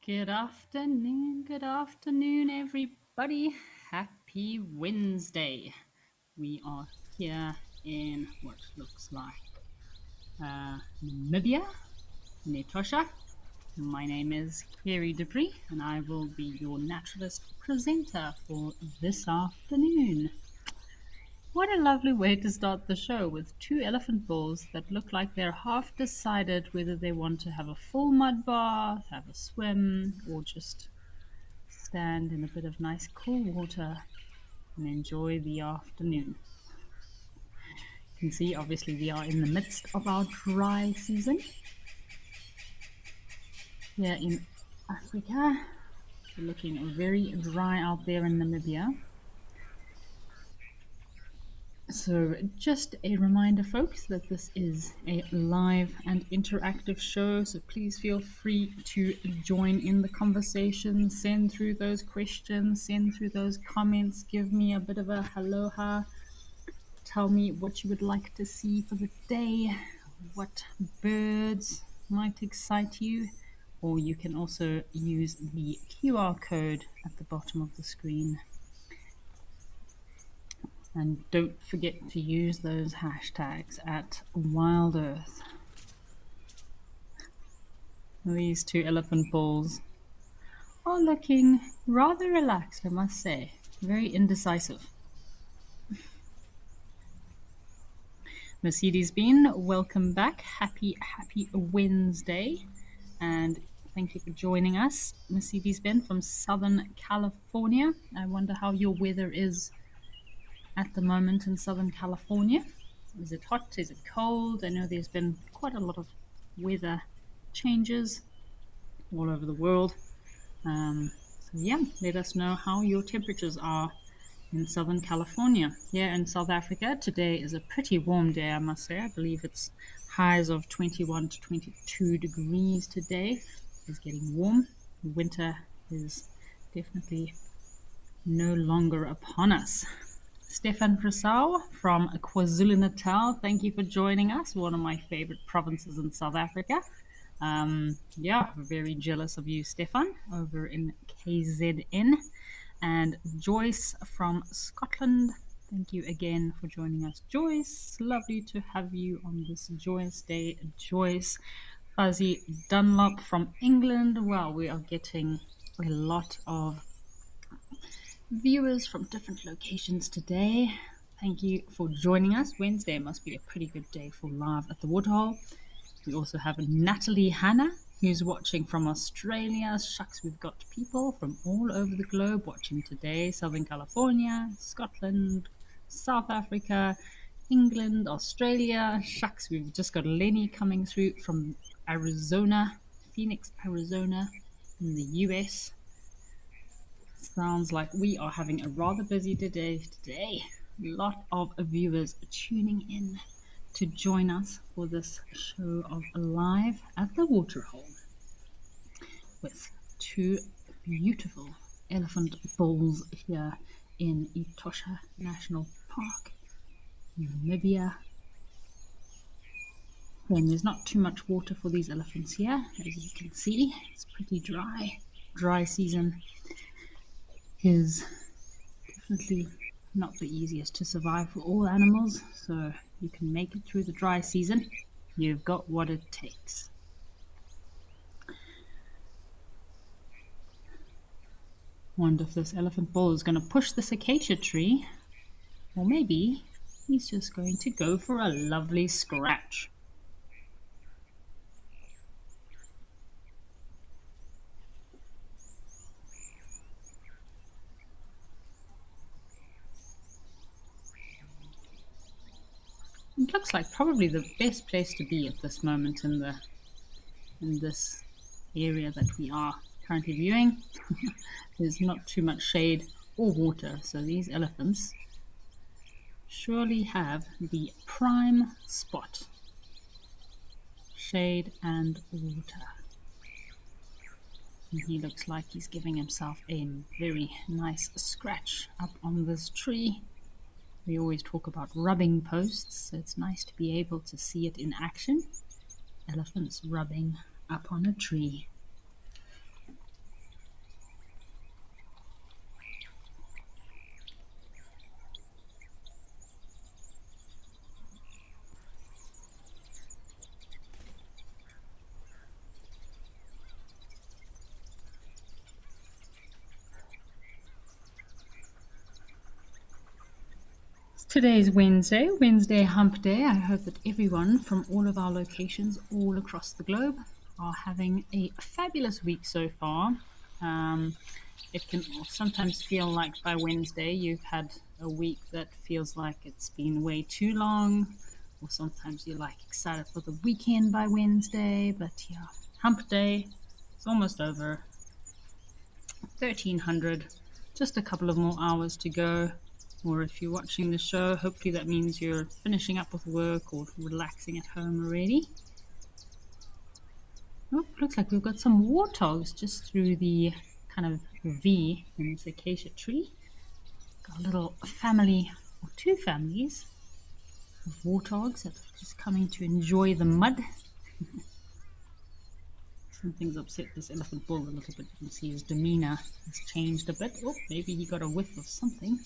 Good afternoon, everybody. Happy Wednesday. We are here in what looks like Namibia, Netosha. My name is Carrie Dupree, and I will be your naturalist presenter for this afternoon. What a lovely way to start the show with two elephant bulls that look like they're half decided whether they want to have a full mud bath, have a swim, or just stand in a bit of nice cool water and enjoy the afternoon. You can see obviously we are in the midst of our dry season here in Africa. We're looking very dry out there in Namibia. So just a reminder, folks, that this is a live and interactive show, so please feel free to join in the conversation, send through those questions, send through those comments, give me a bit of a aloha, tell me what you would like to see for the day, what birds might excite you, or you can also use the QR code at the bottom of the screen. And don't forget to use those hashtags at Wild Earth. These two elephant bulls are looking rather relaxed, I must say. Very indecisive. Mercedes Bean, welcome back. Happy Wednesday. And thank you for joining us. Mercedes Ben from Southern California. I wonder how your weather is at the moment in Southern California. Is it hot? Is it cold? I know there's been quite a lot of weather changes all over the world. So yeah, let us know how your temperatures are in Southern California. Here in South Africa, today is a pretty warm day, I must say. I believe it's highs of 21 to 22 degrees today. It's getting warm. Winter is definitely no longer upon us. Stefan Prasau from KwaZulu-Natal, thank you for joining us. One of my favorite provinces in South Africa. Yeah, very jealous of you, Stefan, over in KZN. And Joyce from Scotland, thank you again for joining us, Joyce. Lovely to have you on this joyous day, Joyce. Fuzzy Dunlop from England. Well, we are getting a lot of viewers from different locations today. Thank you for joining us. Wednesday must be a pretty good day for Live at the Waterhole. We also have Natalie Hanna, who's watching from Australia. Shucks, we've got people from all over the globe watching today. Southern California, Scotland, South Africa, England, Australia. Shucks, we've just got Lenny coming through from Arizona, Phoenix, Arizona, in the US. Sounds like we are having a rather busy day today. A lot of viewers tuning in to join us for this show of Live at the Waterhole with two beautiful elephant bulls here in Etosha National Park, Namibia. And there's not too much water for these elephants here, as you can see. It's pretty dry. Dry season is definitely not the easiest to survive for all animals, so you can make it through the dry season. You've got what it takes. Wonder if this elephant bull is going to push this acacia tree, or maybe he's just going to go for a lovely scratch. It looks like probably the best place to be at this moment in this area that we are currently viewing. There's not too much shade or water, so these elephants surely have the prime spot. Shade and water. And he looks like he's giving himself a very nice scratch up on this tree. We always talk about rubbing posts, so it's nice to be able to see it in action. Elephants rubbing up on a tree. Today is Wednesday hump day. I hope that everyone from all of our locations all across the globe are having a fabulous week so far. It can sometimes feel like by Wednesday you've had a week that feels like it's been way too long, or sometimes you're like excited for the weekend by Wednesday, but yeah, hump day, it's almost over. 1300, just a couple of more hours to go. Or if you're watching the show, hopefully that means you're finishing up with work or relaxing at home already. Oh, looks like we've got some warthogs just through the kind of V in this acacia tree. Got a little family, or two families, of warthogs that are just coming to enjoy the mud. Something's upset this elephant bull a little bit. You can see his demeanor has changed a bit. Oh, maybe he got a whiff of something.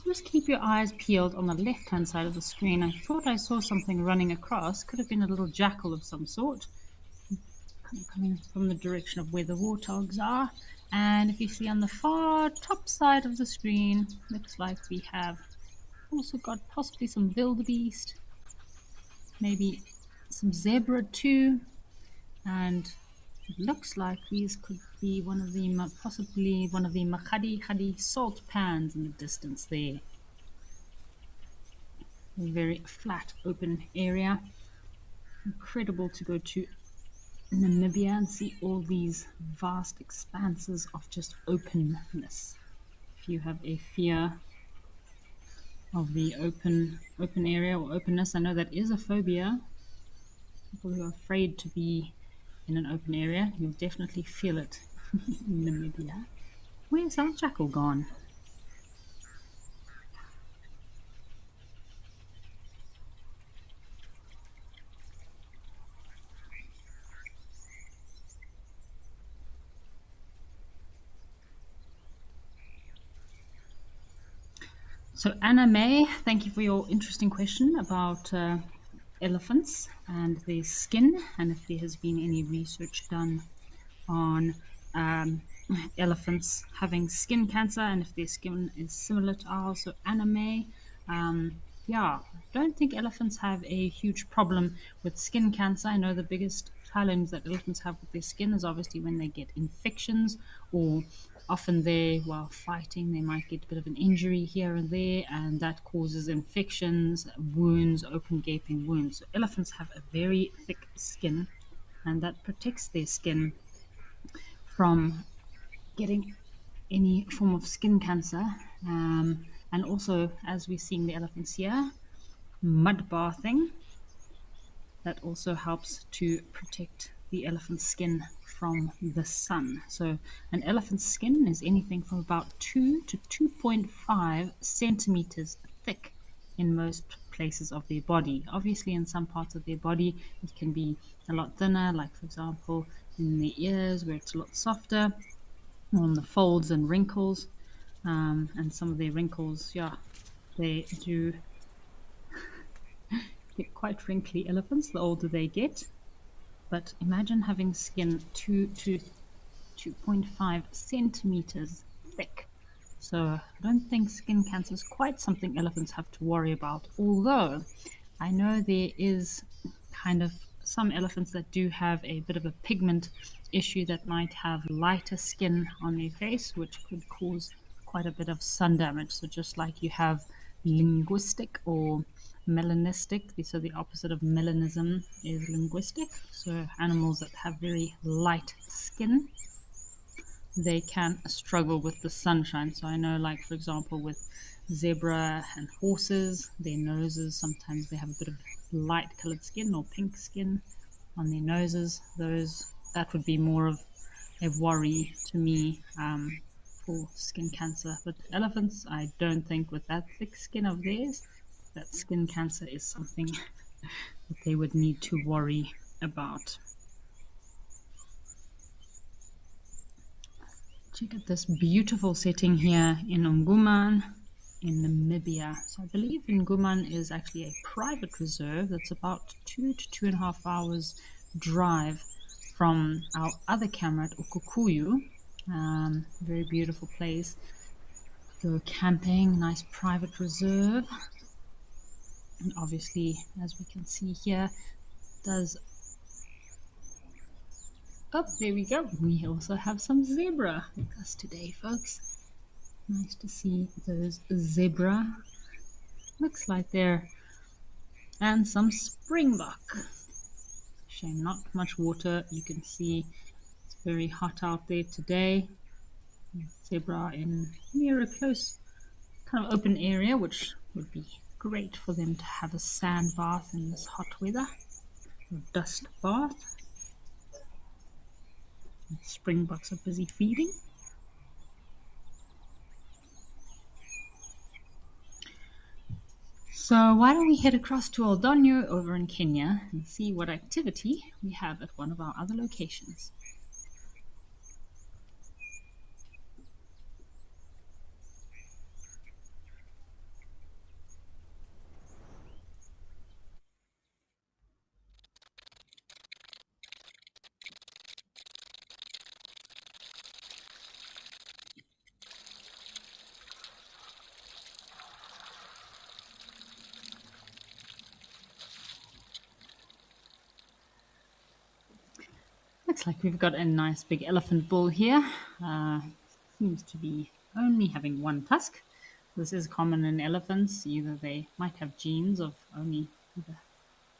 Just keep your eyes peeled on the left-hand side of the screen. I thought I saw something running across. Could have been a little jackal of some sort, coming from the direction of where the warthogs are. And if you see on the far top side of the screen, looks like we have also got possibly some wildebeest, maybe some zebra too, and it looks like these could be possibly one of the Makadi salt pans in the distance there. A very flat, open area. Incredible to go to Namibia and see all these vast expanses of just openness. If you have a fear of the open area or openness, I know that is a phobia. People who are afraid to be in an open area, you'll definitely feel it in Namibia. Where's our jackal gone? So Anna May, thank you for your interesting question about elephants and their skin, and if there has been any research done on elephants having skin cancer and if their skin is similar to ours. So Anna May, yeah, I don't think elephants have a huge problem with skin cancer. I know the biggest challenge that elephants have with their skin is obviously when they get infections, or often they, while fighting, they might get a bit of an injury here and there, and that causes infections, wounds, open gaping wounds. So elephants have a very thick skin, and that protects their skin from getting any form of skin cancer. And also, as we're seeing the elephants here, mud bathing, that also helps to protect the elephant's skin from the sun. So an elephant's skin is anything from about 2 to 2.5 centimeters thick in most places of their body. Obviously, in some parts of their body, it can be a lot thinner, like for example, in the ears where it's a lot softer, on the folds and wrinkles. And some of their wrinkles, yeah, they do get quite wrinkly elephants the older they get. But imagine having skin 2 to 2.5 centimeters thick. So I don't think skin cancer is quite something elephants have to worry about. Although I know there is kind of some elephants that do have a bit of a pigment issue that might have lighter skin on their face, which could cause quite a bit of sun damage. So just like you have linguistic or melanistic, so the opposite of melanism is linguistic. So animals that have very light skin, they can struggle with the sunshine. So I know, like for example, with zebra and horses, their noses, sometimes they have a bit of light colored skin or pink skin on their noses. That would be more of a worry to me for skin cancer. But elephants, I don't think with that thick skin of theirs, that skin cancer is something that they would need to worry about. Check out this beautiful setting here in Nguman in Namibia. So I believe Nguman is actually a private reserve that's about 2 to 2.5 hours drive from our other camera at Ukukuyu. Very beautiful place. Go camping, nice private reserve. And obviously, as we can see here, does... Oh, there we go. We also have some zebra with us today, folks. Nice to see those zebra. Looks like they're... And some springbok. Shame not much water. You can see it's very hot out there today. Zebra in near a close kind of open area, which would be great for them to have a sand bath in this hot weather. A dust bath. Springboks are busy feeding. So why don't we head across to Oldonyo over in Kenya and see what activity we have at one of our other locations. Looks like we've got a nice big elephant bull here. Seems to be only having one tusk. This is common in elephants. Either they might have genes of only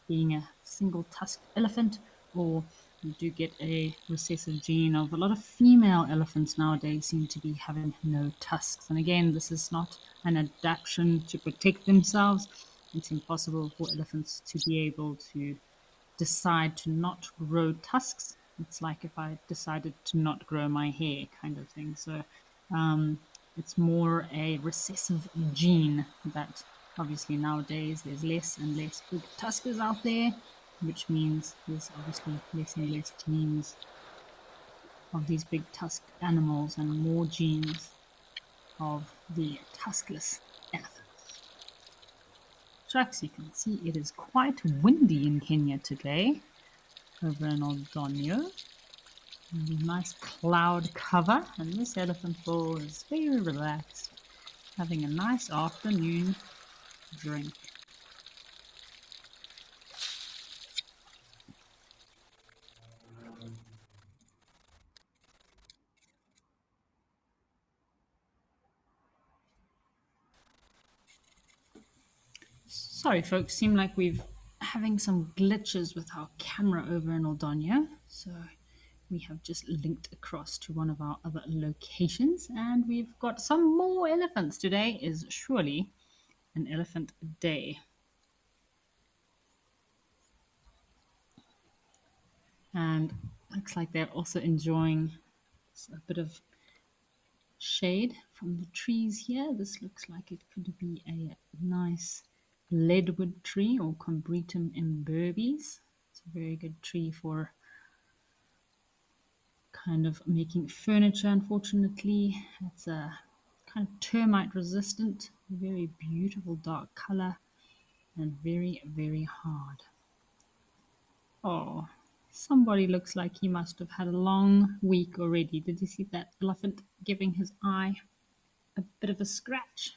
being a single tusked elephant, or you do get a recessive gene of a lot of female elephants nowadays seem to be having no tusks. And again, this is not an adaptation to protect themselves. It's impossible for elephants to be able to decide to not grow tusks. It's like if I decided to not grow my hair, kind of thing. So it's more a recessive gene that obviously nowadays there's less and less big tuskers out there, which means there's obviously less and less genes of these big tusked animals and more genes of the tuskless elephants. So as you can see, it is quite windy in Kenya today, over in Oldonyo. Nice cloud cover, and this elephant bull is very relaxed, having a nice afternoon drink. Sorry folks, seem like we've having some glitches with our camera over in Oldonyo, so we have just linked across to one of our other locations, and we've got some more elephants. Today is surely an elephant day. And looks like they're also enjoying a bit of shade from the trees here. This looks like it could be a nice leadwood tree or Combretum imberbes. It's a very good tree for kind of making furniture, unfortunately. It's a kind of termite resistant, very beautiful dark color, and very, very hard. Oh, somebody looks like he must have had a long week already. Did you see that elephant giving his eye a bit of a scratch?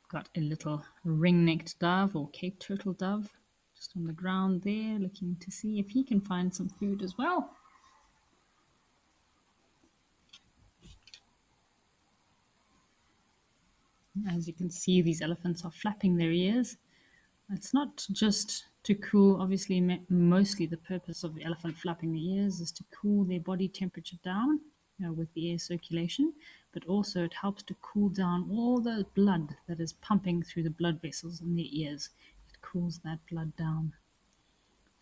Got a little ring-necked dove or Cape turtle dove just on the ground there, looking to see if he can find some food as well. As you can see, these elephants are flapping their ears. It's not just to cool, obviously, mostly the purpose of the elephant flapping the ears is to cool their body temperature down, with the air circulation, but also it helps to cool down all the blood that is pumping through the blood vessels in their ears. It cools that blood down.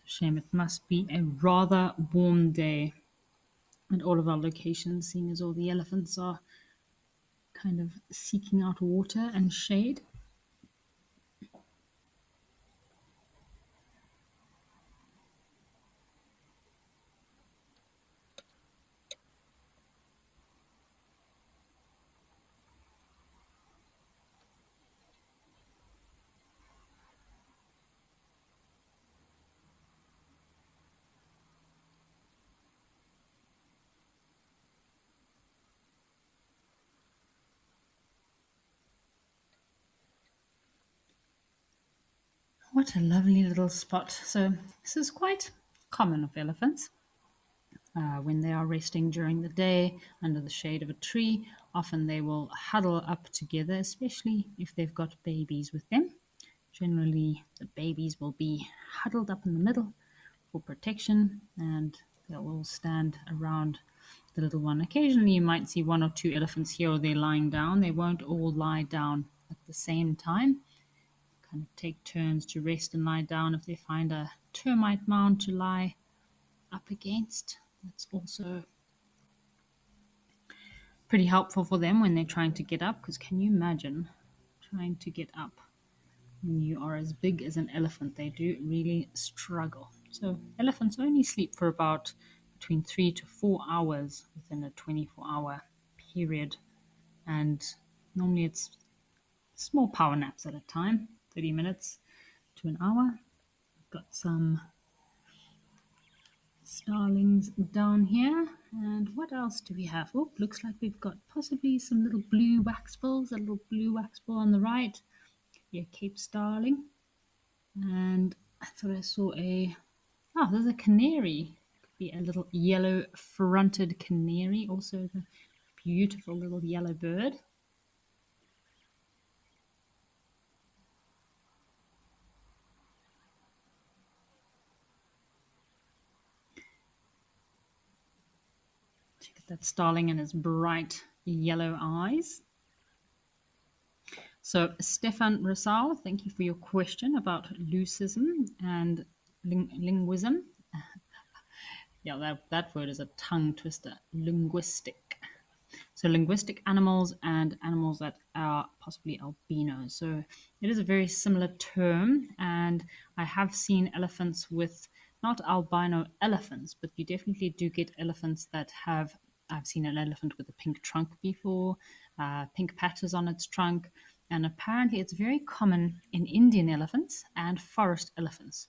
Shame, it must be a rather warm day at all of our locations, seeing as all the elephants are kind of seeking out water and shade. what a lovely little spot. So this is quite common of elephants. When they are resting during the day under the shade of a tree, often they will huddle up together, especially if they've got babies with them. Generally, the babies will be huddled up in the middle for protection, and they'll all stand around the little one. Occasionally, you might see one or two elephants here or there lying down. They won't all lie down at the same time. Kind of take turns to rest and lie down if they find a termite mound to lie up against. That's also pretty helpful for them when they're trying to get up, because can you imagine trying to get up when you are as big as an elephant? They do really struggle. So elephants only sleep for about between 3 to 4 hours within a 24-hour period, and normally it's small power naps at a time, 30 minutes to an hour. Got some starlings down here. And what else do we have? Oh, looks like we've got possibly some little blue waxbills, a little blue waxbill on the right. Could be a Cape starling. And I thought I saw there's a canary. Could be a little yellow fronted canary, also a beautiful little yellow bird. Check out that starling and his bright yellow eyes. So, Stefan Rosal, thank you for your question about lucism and linguism. Yeah, that word is a tongue twister. Linguistic. So, linguistic animals and animals that are possibly albino. So, it is a very similar term, and I have seen elephants with not albino elephants, but you definitely do get elephants that have. I've seen an elephant with a pink trunk before, pink patches on its trunk, and apparently it's very common in Indian elephants and forest elephants.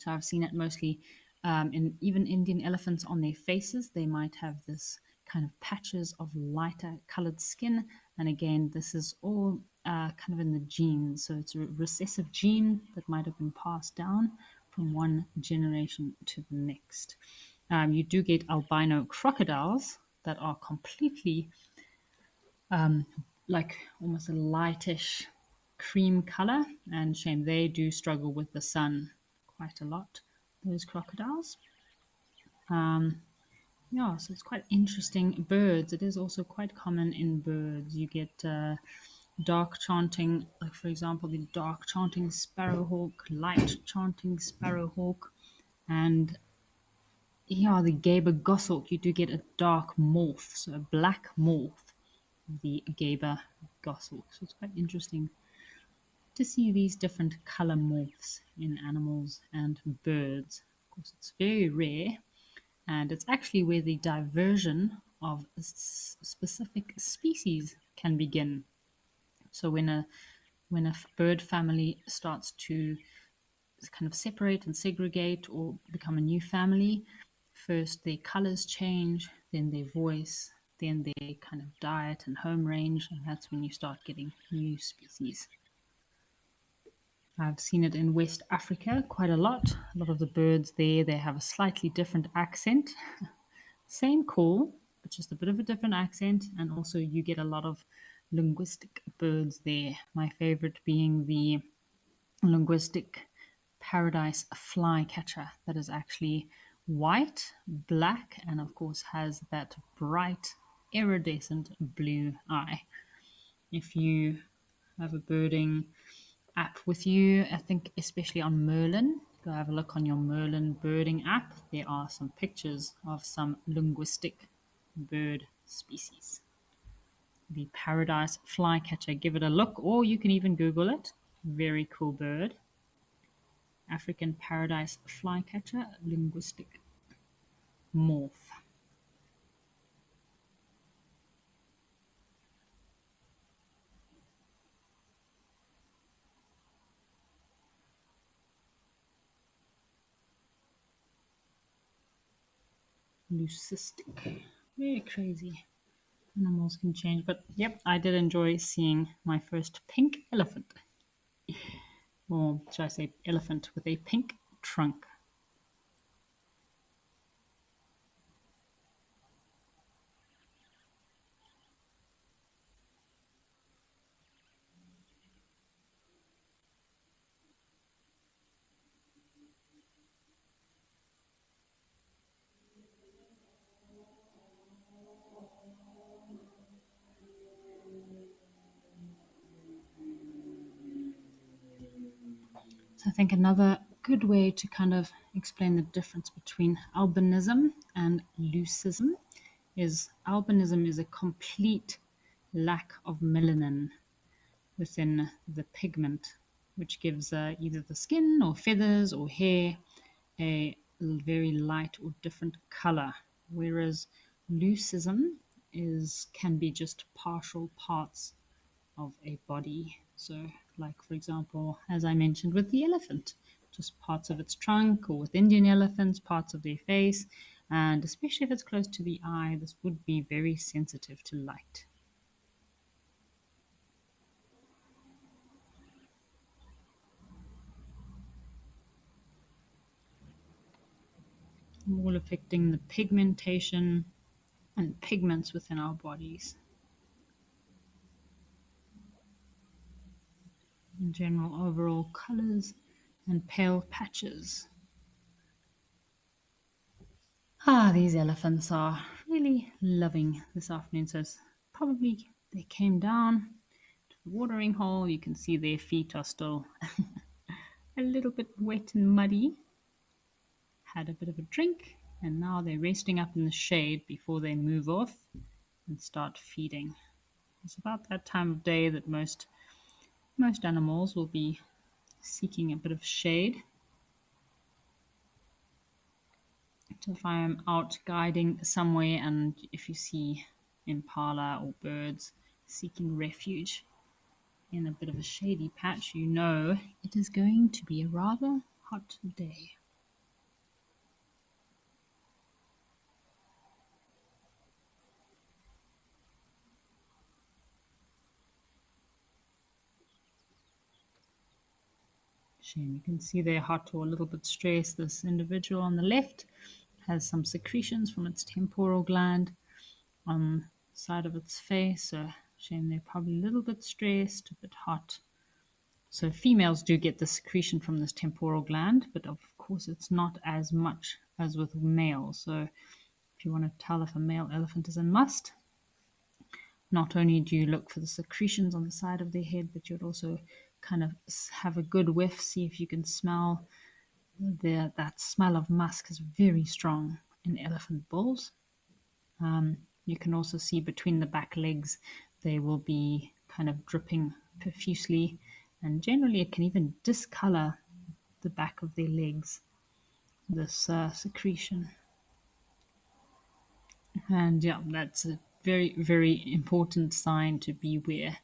So I've seen it mostly in even Indian elephants on their faces. They might have this kind of patches of lighter colored skin. And again, this is all kind of in the genes. So it's a recessive gene that might have been passed down from one generation to the next. You do get albino crocodiles that are completely like almost a lightish cream color, and shame they do struggle with the sun quite a lot, those crocodiles. Yeah, so it's quite interesting. Birds, it is also quite common in birds. You get dark chanting, like for example, the dark chanting sparrowhawk, light chanting sparrowhawk, and yeah, the Gaber goshawk. You do get a dark morph, so a black morph, the Gaber goshawk. So it's quite interesting to see these different color morphs in animals and birds. Of course, it's very rare, and it's actually where the diversion of specific species can begin. So when a bird family starts to kind of separate and segregate or become a new family, first their colors change, then their voice, then their kind of diet and home range, and that's when you start getting new species. I've seen it in West Africa quite a lot. A lot of the birds there, they have a slightly different accent. Same call, but just a bit of a different accent. And also you get a lot of linguistic birds there. My favorite being the linguistic paradise flycatcher that is actually white, black, and of course has that bright, iridescent blue eye. If you have a birding app with you, I think especially on Merlin, go have a look on your Merlin birding app. There are some pictures of some linguistic bird species. The paradise flycatcher, give it a look, or you can even Google it. Very cool bird. African paradise flycatcher, linguistic morph. Leucistic. Very crazy. Animals can change, but yep, I did enjoy seeing my first pink elephant. or should I say elephant with a pink trunk. So I think another good way to kind of explain the difference between albinism and leucism is albinism is a complete lack of melanin within the pigment, which gives either the skin or feathers or hair a very light or different color, whereas leucism is can be just partial parts of a body. So, like for example, as I mentioned with the elephant, just parts of its trunk, or with Indian elephants, parts of their face, and especially if it's close to the eye, this would be very sensitive to light. All affecting the pigmentation and pigments within our bodies. In general, overall colors and pale patches. Ah, these elephants are really loving this afternoon. So it's probably they came down to the watering hole. You can see their feet are still a little bit wet and muddy. Had a bit of a drink, and now they're resting up in the shade before they move off and start feeding. It's about that time of day that most animals will be seeking a bit of shade. So if I am out guiding somewhere and if you see impala or birds seeking refuge in a bit of a shady patch, you know it is going to be a rather hot day. Shame you can see they're hot or a little bit stressed. This individual on the left has some secretions from its temporal gland on the side of its face. So shame they're probably a little bit stressed, a bit hot. So females do get the secretion from this temporal gland, but of course it's not as much as with males. So if you want to tell if a male elephant is a must, not only do you look for the secretions on the side of their head, but you'd also kind of have a good whiff, see if you can smell that smell of musk is very strong in elephant bulls. You can also see between the back legs, they will be kind of dripping profusely, and generally it can even discolor the back of their legs, this secretion. And yeah, that's a very, very important sign to beware,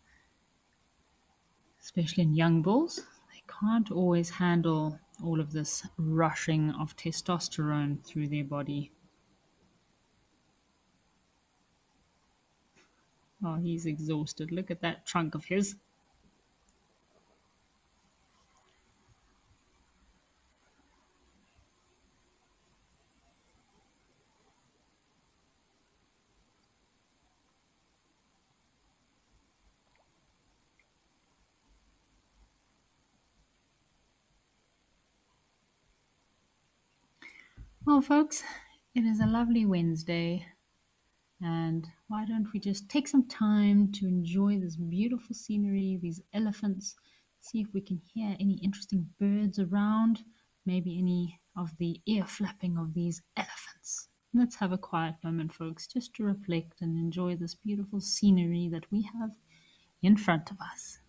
especially in young bulls. They can't always handle all of this rushing of testosterone through their body. Oh, he's exhausted. Look at that trunk of his. Well, folks, it is a lovely Wednesday, and why don't we just take some time to enjoy this beautiful scenery, these elephants, see if we can hear any interesting birds around, maybe any of the ear flapping of these elephants. Let's have a quiet moment, folks, just to reflect and enjoy this beautiful scenery that we have in front of us.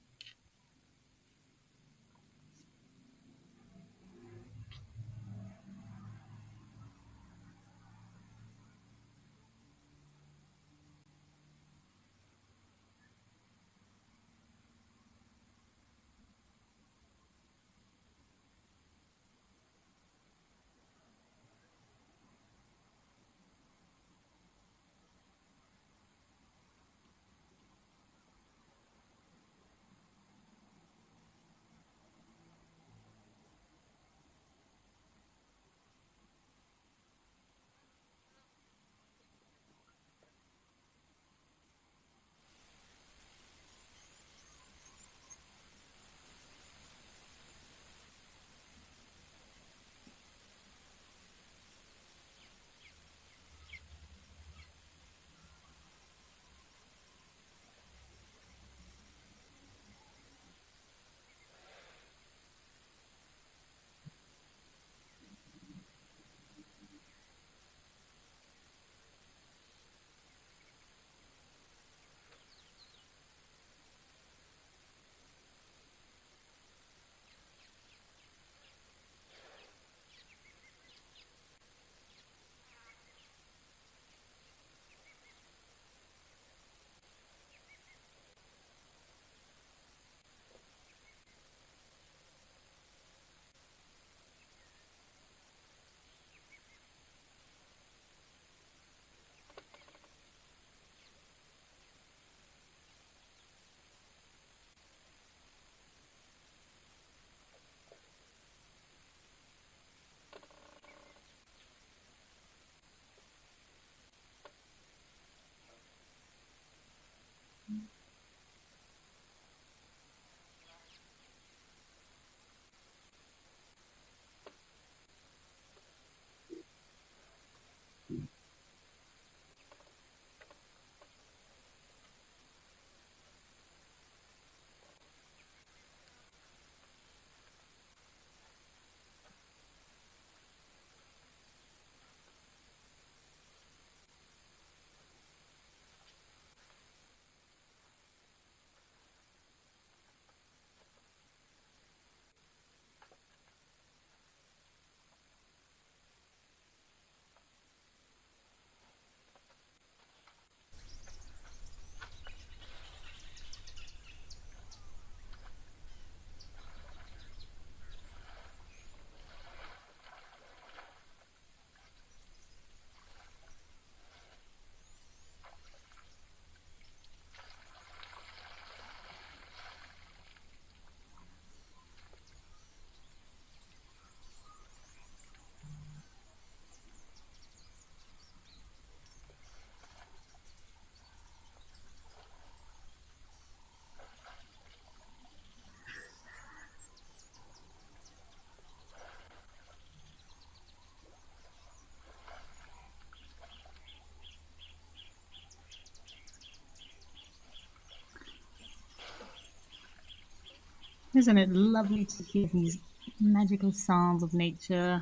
Isn't it lovely to hear these magical sounds of nature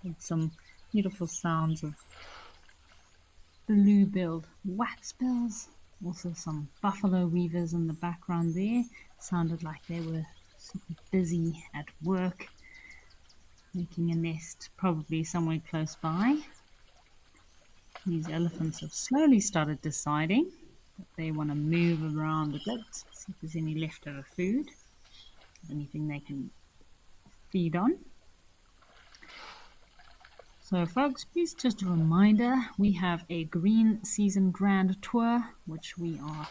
and some beautiful sounds of blue-billed waxbills? Also some buffalo weavers in the background there. Sounded like they were super busy at work, making a nest probably somewhere close by. These elephants have slowly started deciding that they want to move around a bit, see if there's any leftover food, anything they can feed on. So folks, please just a reminder, we have a green season grand tour, which we are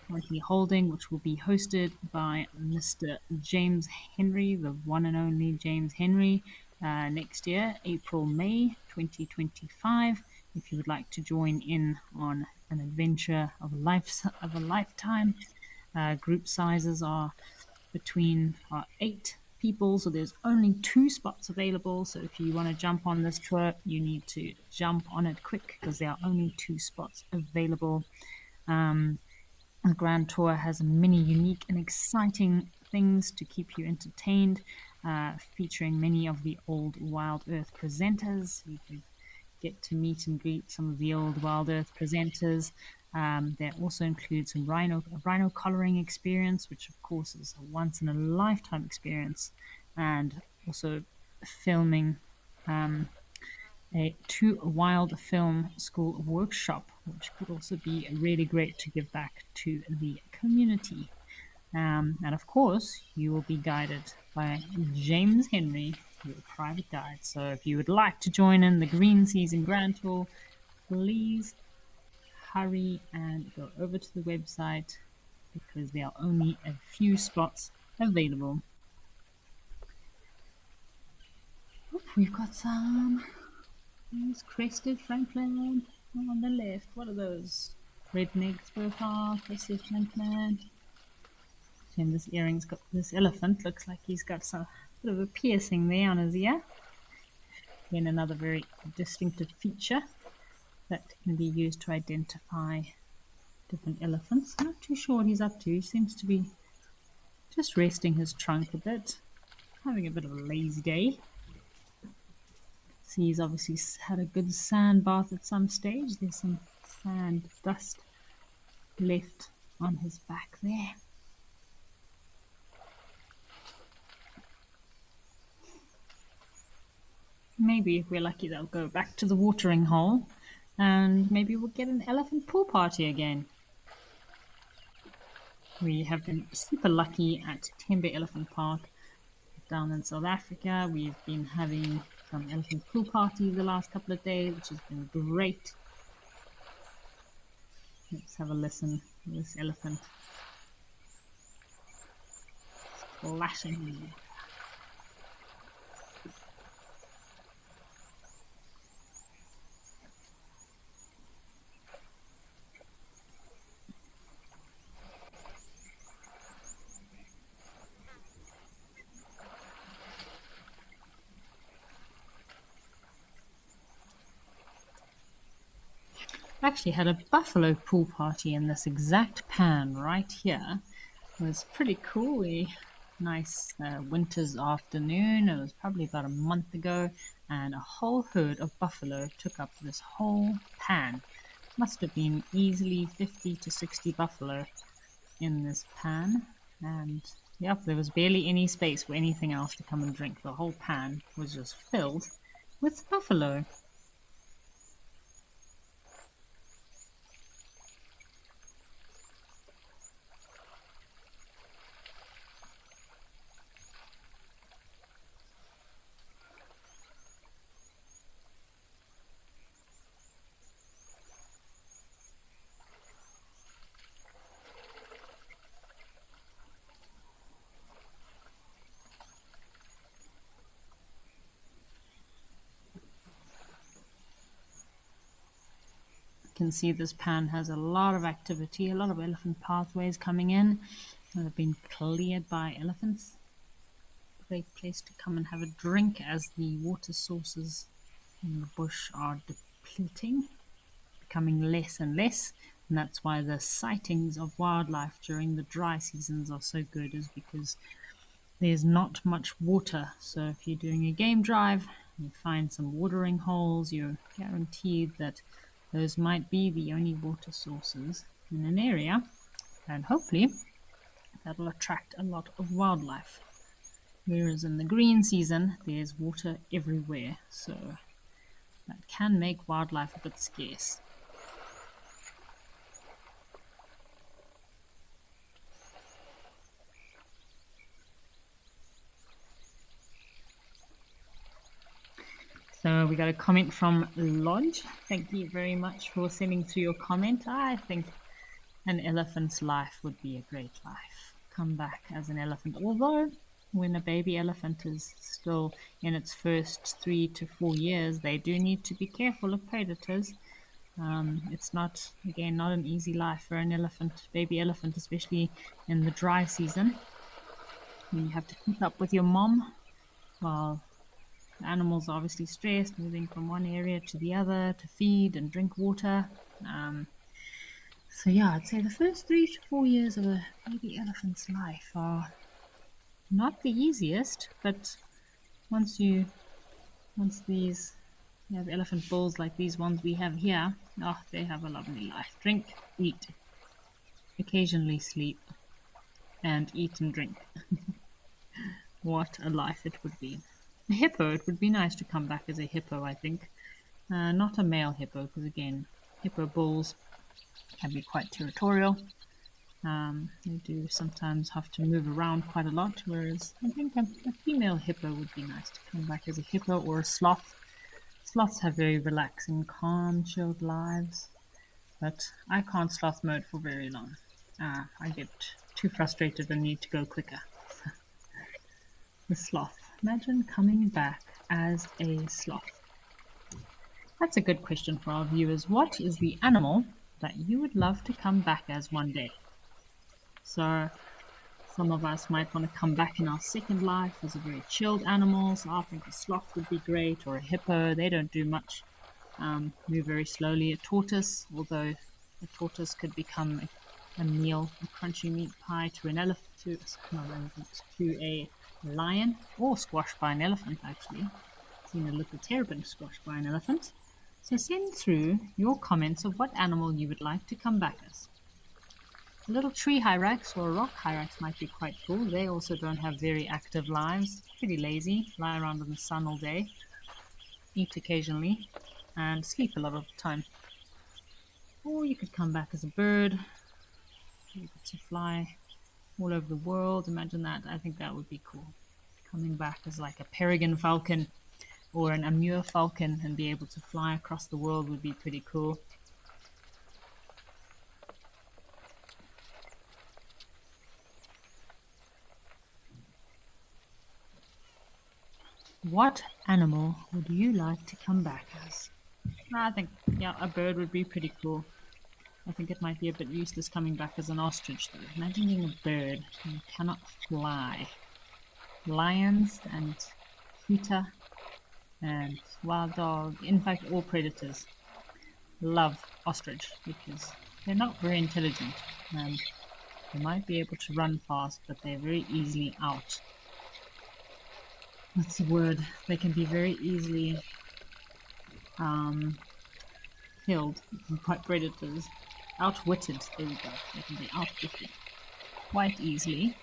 currently holding, which will be hosted by Mr. James Henry, the one and only James Henry, next year, April, May 2025. If you would like to join in on an adventure of a lifetime, group sizes are between 8 people, so there's only 2 spots available. So if you want to jump on this tour, you need to jump on it quick because there are only 2 spots available. The Grand Tour has many unique and exciting things to keep you entertained, featuring many of the old Wild Earth presenters. You can get to meet and greet some of the old Wild Earth presenters. There also includes a rhino collaring experience, which of course is a once in a lifetime experience, and also filming a 2 wild film school workshop, which could also be really great to give back to the community. And of course, you will be guided by James Henry, your private guide. So if you would like to join in the Green Season Grand Tour, please hurry and go over to the website because there are only a few spots available. We've got some crested francolin on the left. What are those? Redneck spurfar, crested francolin. And this earring's got this elephant. Looks like he's got some bit of a piercing there on his ear. Again, another very distinctive feature that can be used to identify different elephants. I'm not too sure what he's up to. He seems to be just resting his trunk a bit, having a bit of a lazy day. See, he's obviously had a good sand bath at some stage. There's some sand dust left on his back there. Maybe if we're lucky, they'll go back to the watering hole and maybe we'll get an elephant pool party again. We have been super lucky at Tembe Elephant Park down in South Africa. We've been having some elephant pool parties the last couple of days, which has been great. Let's have a listen to this elephant splashing. Actually had a buffalo pool party in this exact pan right here. It was pretty cool. Nice winter's afternoon. It was probably about a month ago, and a whole herd of buffalo took up this whole pan. Must have been easily 50 to 60 buffalo in this pan, and yep, there was barely any space for anything else to come and drink. The whole pan was just filled with buffalo. Can see this pan has a lot of activity, a lot of elephant pathways coming in that have been cleared by elephants. Great place to come and have a drink as the water sources in the bush are depleting, becoming less and less, and that's why the sightings of wildlife during the dry seasons are so good, is because there's not much water. So if you're doing a game drive, you find some watering holes, you're guaranteed that those might be the only water sources in an area, and hopefully that'll attract a lot of wildlife. Whereas in the green season, there's water everywhere, so that can make wildlife a bit scarce. So we got a comment from Lodge. Thank you very much for sending through your comment. I think an elephant's life would be a great life. Come back as an elephant. Although when a baby elephant is still in its first 3 to 4 years, they do need to be careful of predators. It's not, again, not an easy life for an elephant, baby elephant, especially in the dry season. When you have to keep up with your mom while the animal's obviously stressed, moving from one area to the other to feed and drink water. So yeah, I'd say the first 3 to 4 years of a baby elephant's life are not the easiest, but once these you have elephant bulls like these ones we have here, oh, they have a lovely life. Drink, eat, occasionally sleep, and eat and drink. What a life it would be. A hippo, it would be nice to come back as a hippo, I think. Not a male hippo, because again, hippo bulls can be quite territorial. They do sometimes have to move around quite a lot, whereas I think a female hippo would be nice to come back as a hippo or a sloth. Sloths have very relaxing, calm, chilled lives, but I can't sloth mode for very long. I get too frustrated and need to go quicker. The sloth. Imagine coming back as a sloth. That's a good question for our viewers. What is the animal that you would love to come back as one day? So some of us might want to come back in our second life as a very chilled animal. So I think a sloth would be great, or a hippo. They don't do much, move very slowly. A tortoise, although a tortoise could become a meal, a crunchy meat pie to an elephant, to a lion, or squashed by an elephant actually. I've seen a little terrapin squashed by an elephant. So send through your comments of what animal you would like to come back as. A little tree hyrax or a rock hyrax might be quite cool. They also don't have very active lives, pretty lazy, lie around in the sun all day, eat occasionally, and sleep a lot of the time. Or you could come back as a bird, able to fly all over the world. Imagine that. I think that would be cool. Coming back as like a peregrine falcon or an Amur falcon and be able to fly across the world would be pretty cool. What animal would you like to come back as? I think, yeah, a bird would be pretty cool. I think it might be a bit useless coming back as an ostrich though. Imagine being a bird and you cannot fly. Lions and cheetah and wild dog, in fact all predators, love ostrich because they're not very intelligent and they might be able to run fast, but they're very easily out. What's the word? They can be very easily killed by predators. Outwitted, there we go. They can be outwitted quite easily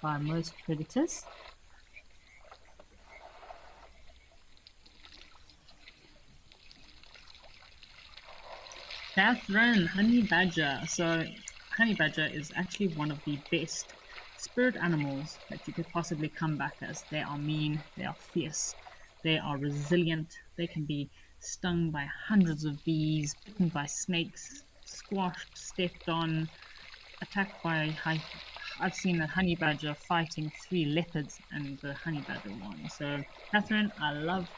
by most predators. Catherine, honey badger. So honey badger is actually one of the best spirit animals that you could possibly come back as. They are mean, they are fierce, they are resilient, they can be stung by hundreds of bees, bitten by snakes, squashed, stepped on, attacked by I've seen a honey badger fighting 3 leopards and the honey badger won. So Catherine, I love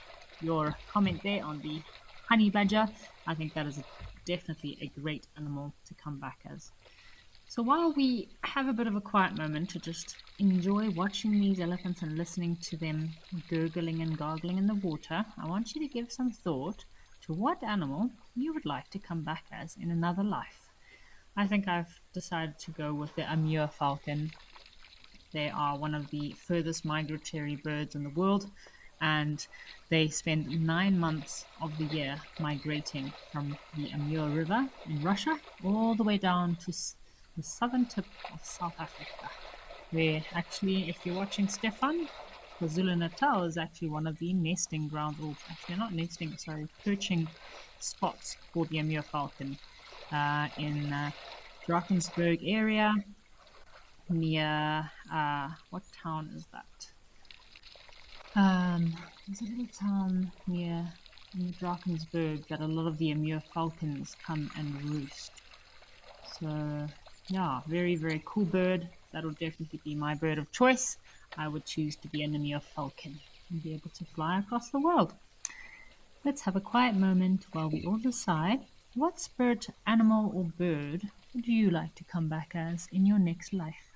your comment there on the honey badger. I think that is definitely a great animal to come back as. So while we have a bit of a quiet moment to just enjoy watching these elephants and listening to them gurgling and gargling in the water, I want you to give some thought to what animal you would like to come back as in another life. I think I've decided to go with the Amur falcon. They are one of the furthest migratory birds in the world, and they spend 9 months of the year migrating from the Amur River in Russia all the way down to the southern tip of South Africa, where actually, if you're watching Stefan, KwaZulu-Natal is actually one of the nesting grounds, or actually not nesting, sorry, perching spots for the Amur falcon in Drakensberg area near, what town is that? There's a little town near Drakensberg that a lot of the Amur falcons come and roost. So, yeah, very, very cool bird. That'll definitely be my bird of choice. I would choose to be an Amur falcon and be able to fly across the world. Let's have a quiet moment while we all decide what spirit, animal, or bird would you like to come back as in your next life?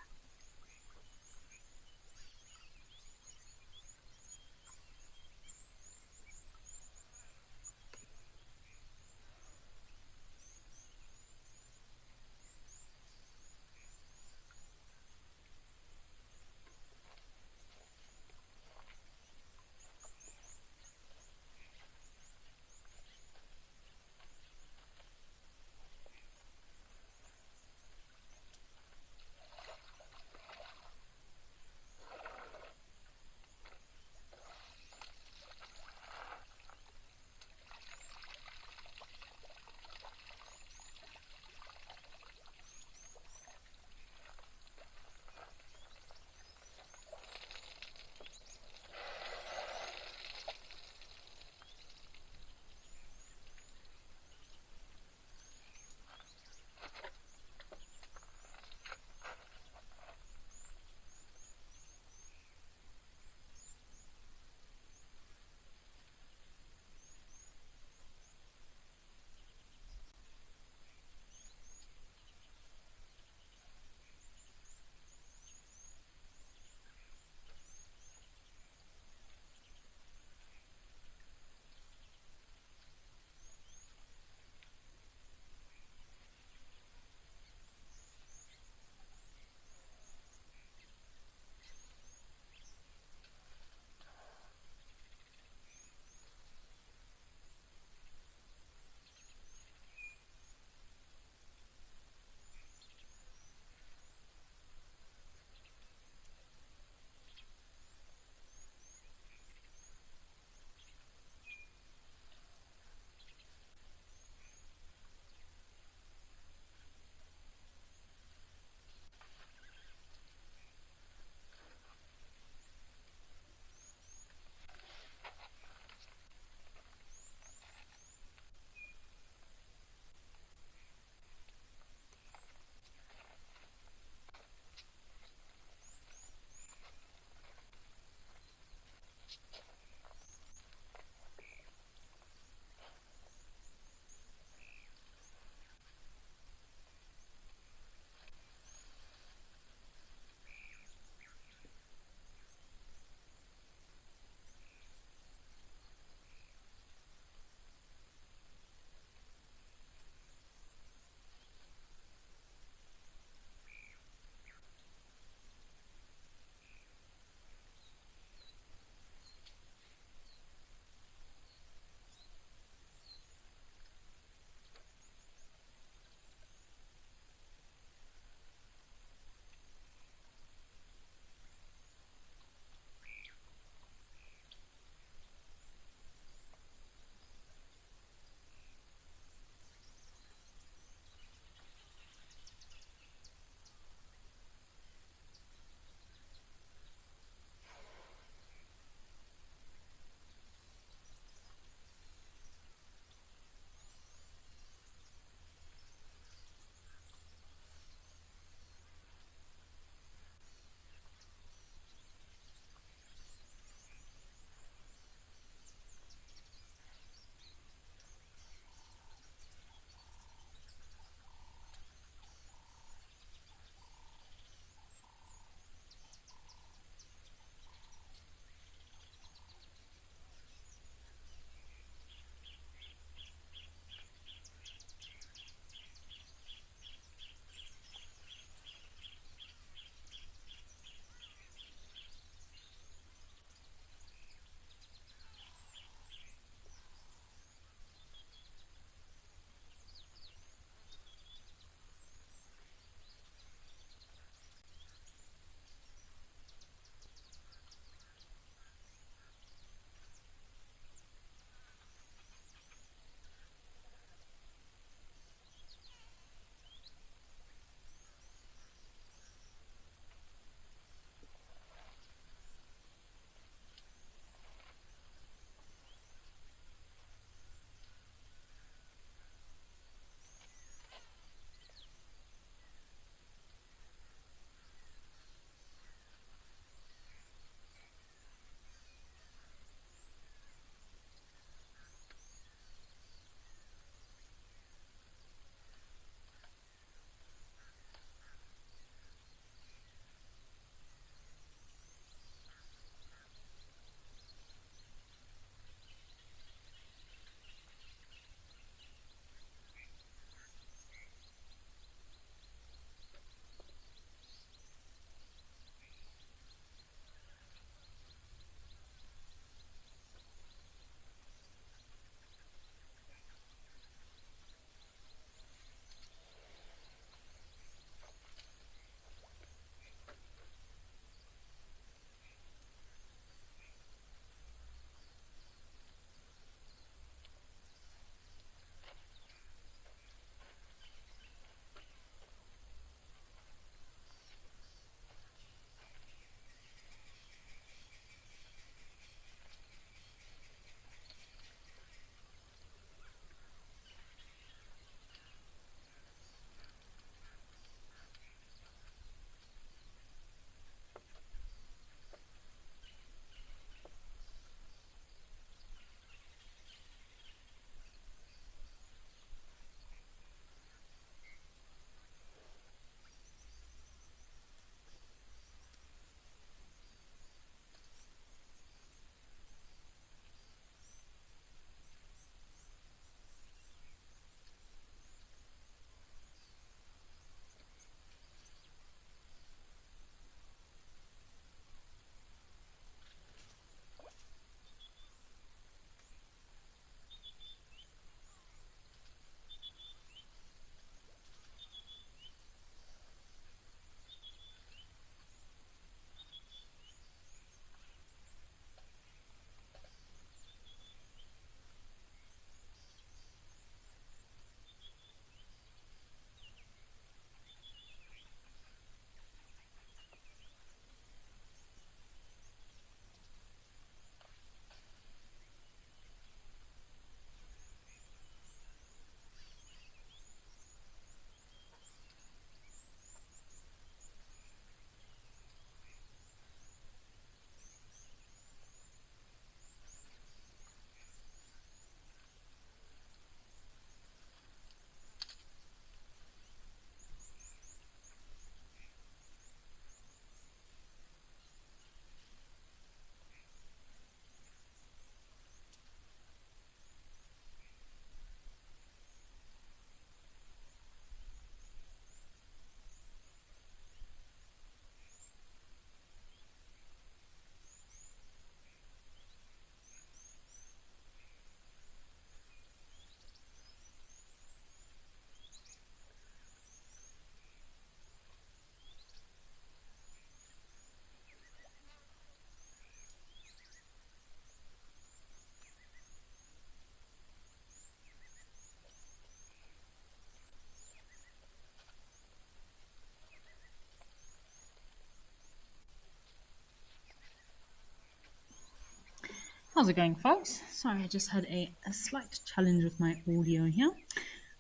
How's it going, folks? Sorry, I just had a slight challenge with my audio here.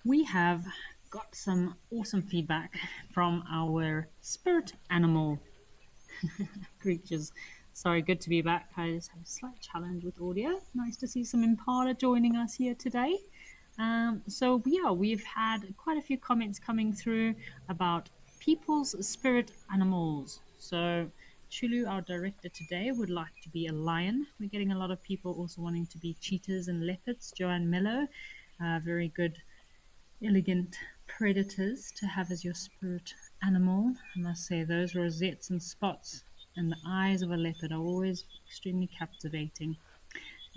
We have got some awesome feedback from our spirit animal creatures. Sorry, good to be back. I just had a slight challenge with audio. Nice to see some Impala joining us here today. We've had quite a few comments coming through about people's spirit animals. So Chulu, our director today, would like to be a lion. We're getting a lot of people also wanting to be cheetahs and leopards. Joanne Mello, very good, elegant predators to have as your spirit animal. I must say, those rosettes and spots and the eyes of a leopard are always extremely captivating.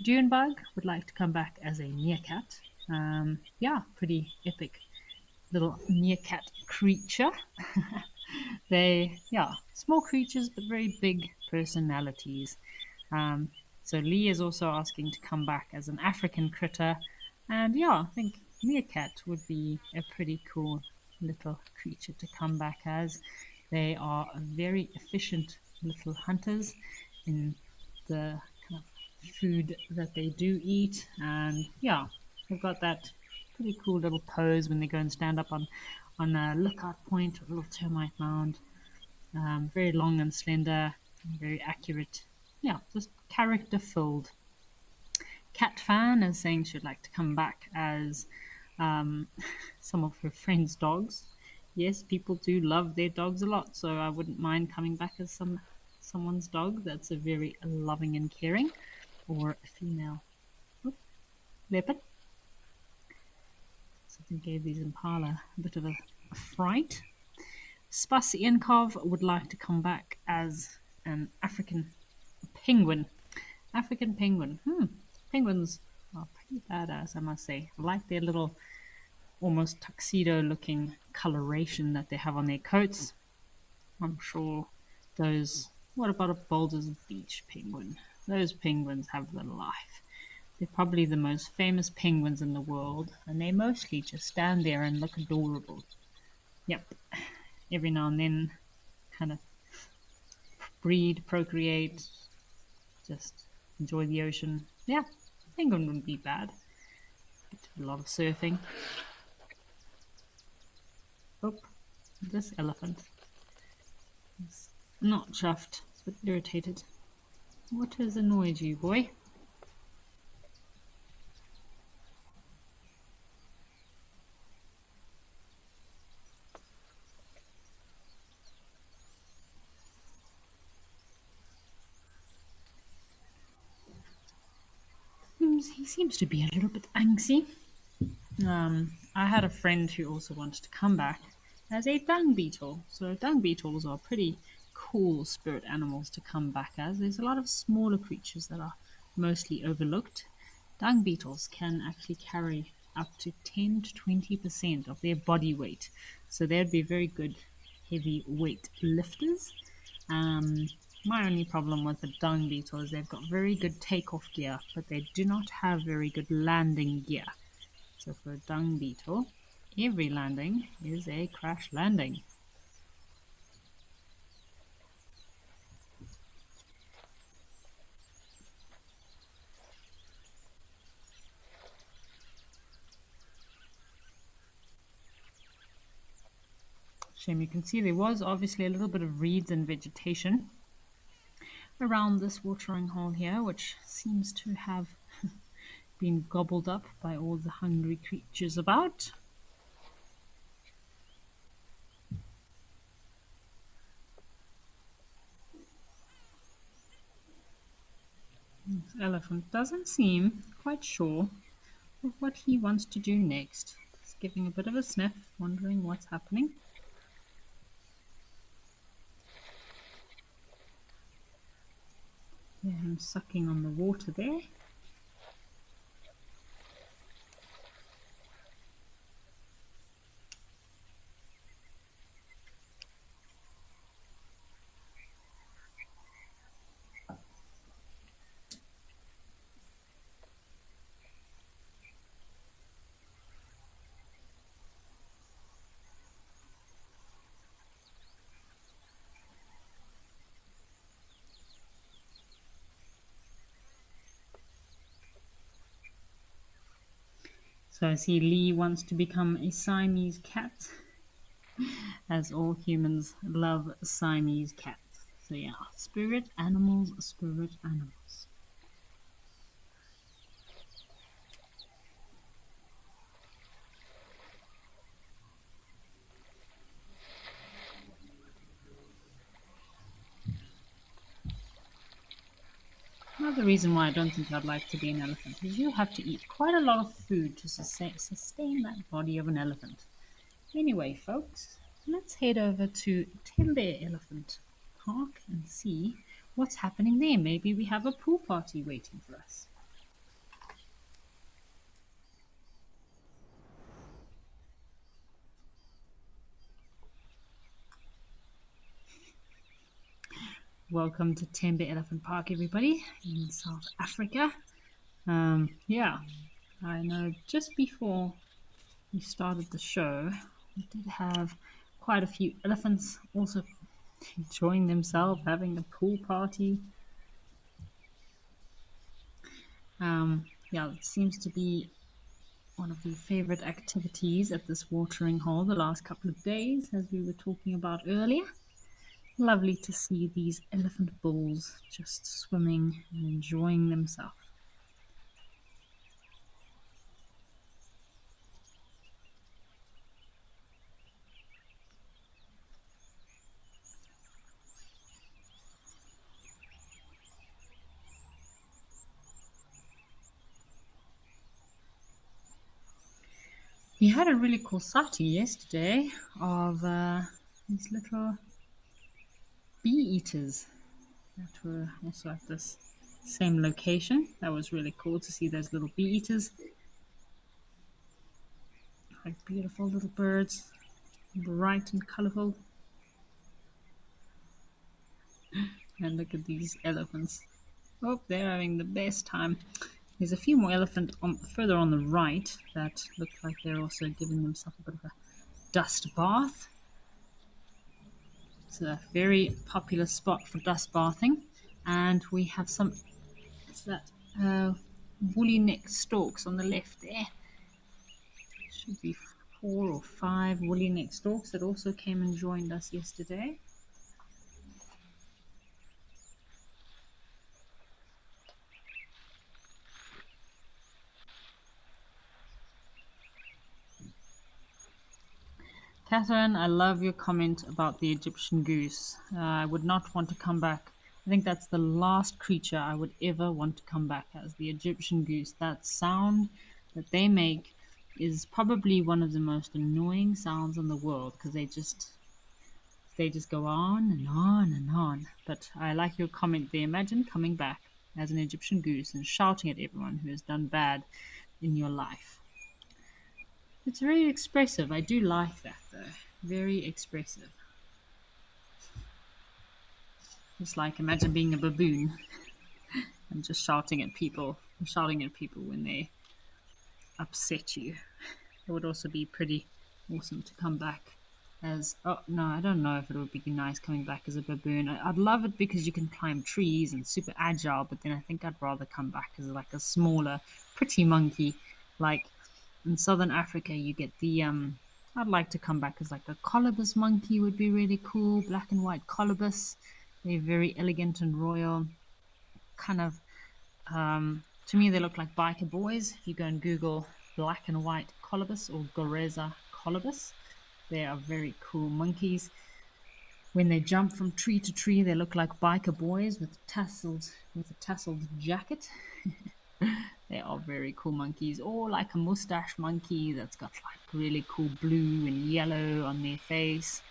Junebug would like to come back as a meerkat. Pretty epic little meerkat creature. Small creatures but very big personalities. So Lee is also asking to come back as an African critter. And yeah, I think meerkat would be a pretty cool little creature to come back as. They are very efficient little hunters in the kind of food that they do eat. And yeah, they've got that pretty cool little pose when they go and stand up on a lookout point or a little termite mound. Very long and slender, and very accurate. Yeah, just character filled. Cat Fan is saying she'd like to come back as um, some of her friends' dogs. Yes, people do love their dogs a lot, so I wouldn't mind coming back as someone's dog that's a very loving and caring, or a female leopard. Something gave these impala a bit of a fright. Spas Iankov would like to come back as an African penguin. African penguin. Penguins are pretty badass, I must say. I like their little almost tuxedo looking coloration that they have on their coats. I'm sure those. What about a Boulders Beach penguin? Those penguins have the life. They're probably the most famous penguins in the world, and they mostly just stand there and look adorable. Yep. Every now and then, kind of breed, procreate, just enjoy the ocean. Yeah, penguin wouldn't be bad. A lot of surfing. Oh, this elephant is not chuffed. It's a bit irritated. What has annoyed you, boy? He seems to be a little bit angsty. I had a friend who also wanted to come back as a dung beetle. So dung beetles are pretty cool spirit animals to come back as. There's a lot of smaller creatures that are mostly overlooked. Dung beetles can actually carry up to 10 to 20% of their body weight. So they'd be very good heavy weight lifters. My only problem with the dung beetle is they've got very good takeoff gear, but they do not have very good landing gear. So for a dung beetle, every landing is a crash landing. Shame, you can see there was obviously a little bit of reeds and vegetation around this watering hole here, which seems to have been gobbled up by all the hungry creatures about. This elephant doesn't seem quite sure of what he wants to do next. He's giving a bit of a sniff, wondering what's happening. Hear him sucking on the water there. So I see Lee wants to become a Siamese cat, as all humans love Siamese cats. So yeah, spirit animals, spirit animals. Another reason why I don't think I'd like to be an elephant is you have to eat quite a lot of food to sustain that body of an elephant. Anyway, folks, let's head over to Tembe Elephant Park and see what's happening there. Maybe we have a pool party waiting for us. Welcome to Tembe Elephant Park, everybody, in South Africa. Yeah, I know just before we started the show, we did have quite a few elephants also enjoying themselves, having a pool party. Yeah, it seems to be one of the favorite activities at this watering hole the last couple of days, as we were talking about earlier. Lovely to see these elephant bulls just swimming and enjoying themselves. We had a really cool sighting yesterday of these little bee eaters that were also at this same location. That was really cool to see those little bee eaters. Like beautiful little birds, bright and colorful. And look at these elephants. Oh, they're having the best time. There's a few more elephants further on the right that look like they're also giving themselves a bit of a dust bath. It's a very popular spot for dust bathing. And we have some, is that woolly neck storks on the left there. Should be 4 or 5 woolly neck storks that also came and joined us yesterday. Catherine, I love your comment about the Egyptian goose. I would not want to come back. I think that's the last creature I would ever want to come back as, the Egyptian goose. That sound that they make is probably one of the most annoying sounds in the world because they just go on and on and on. But I like your comment there. Imagine coming back as an Egyptian goose and shouting at everyone who has done bad in your life. It's very expressive. I do like that though. Very expressive. It's like imagine being a baboon and just shouting at people when they upset you. It would also be pretty awesome to come back as, oh no, I don't know if it would be nice coming back as a baboon. I'd love it because you can climb trees and super agile, but then I think I'd rather come back as like a smaller, pretty monkey. Like in southern Africa, you get the I'd like to come back as like a colobus monkey would be really cool, black and white colobus. They're very elegant and royal. Kind of, to me, they look like biker boys. If you go and Google black and white colobus or Goreza colobus, they are very cool monkeys. When they jump from tree to tree, they look like biker boys with a tasseled jacket. They are very cool monkeys, or like a mustache monkey that's got like really cool blue and yellow on their face.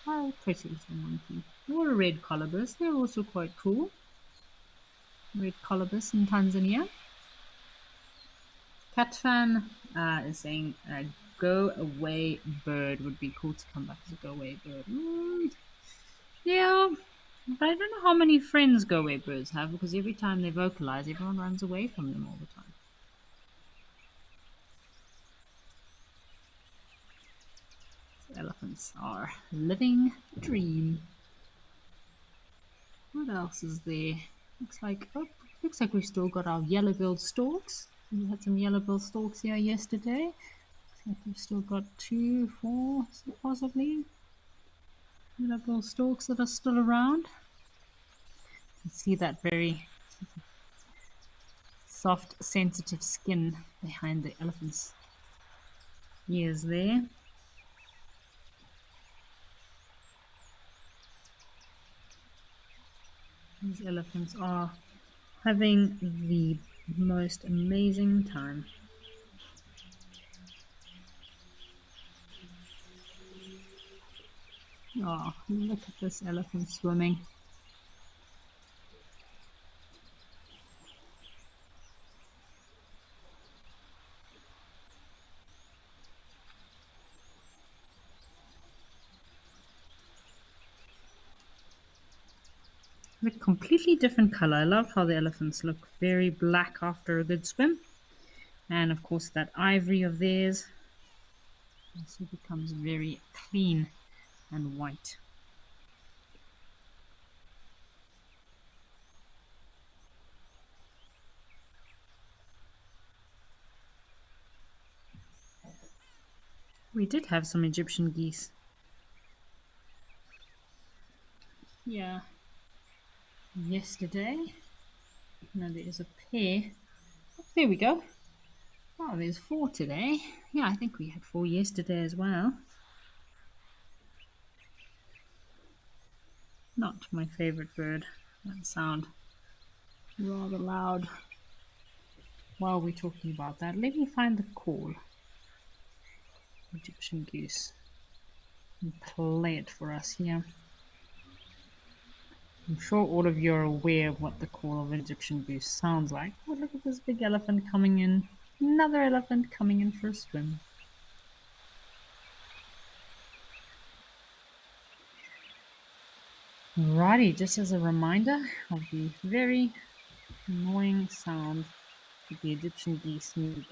Oh, pretty little monkey. Or a red colobus, they're also quite cool. Red colobus in Tanzania. Catfan is saying a go away bird would be cool to come back as a go away bird. Yeah, but I don't know how many friends go away birds have because every time they vocalize, everyone runs away from them all the time. Elephants are living the dream. What else is there? Looks like we've still got our yellow-billed storks. We had some yellow bill stalks here yesterday. I think we've still got 2, 4, possibly yellow bill stalks that are still around. You see that very soft, sensitive skin behind the elephant's ears there. These elephants are having the most amazing time. Oh, look at this elephant swimming. A completely different color. I love how the elephants look very black after a good swim. And of course that ivory of theirs also becomes very clean and white. We did have some Egyptian geese. Yeah. Yesterday. Now there is a pair. Oh, there we go. Oh, there's 4 today. Yeah, I think we had 4 yesterday as well. Not my favorite bird. That sound rather loud. While we're talking about that, let me find the call. Egyptian goose. And play it for us here. I'm sure all of you are aware of what the call of an Egyptian goose sounds like. Oh, look at this big elephant coming in. Another elephant coming in for a swim. Alrighty, just as a reminder of the very annoying sound that the Egyptian geese make.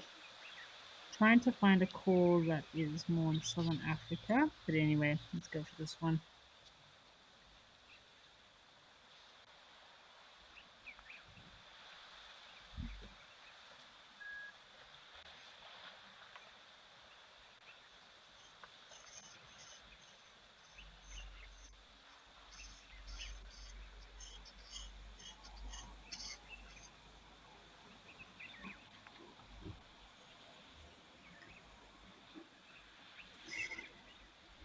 Trying to find a call that is more in southern Africa, but anyway, let's go for this one.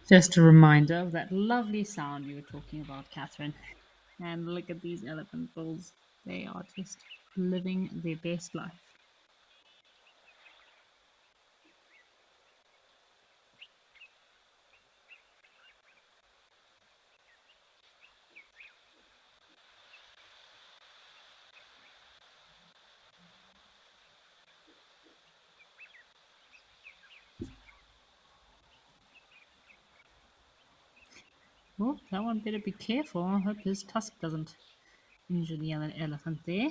Just a reminder of that lovely sound you were talking about, Catherine. And look at these elephant bulls. They are just living their best life. Oh, that one better be careful. I hope his tusk doesn't injure the elephant there.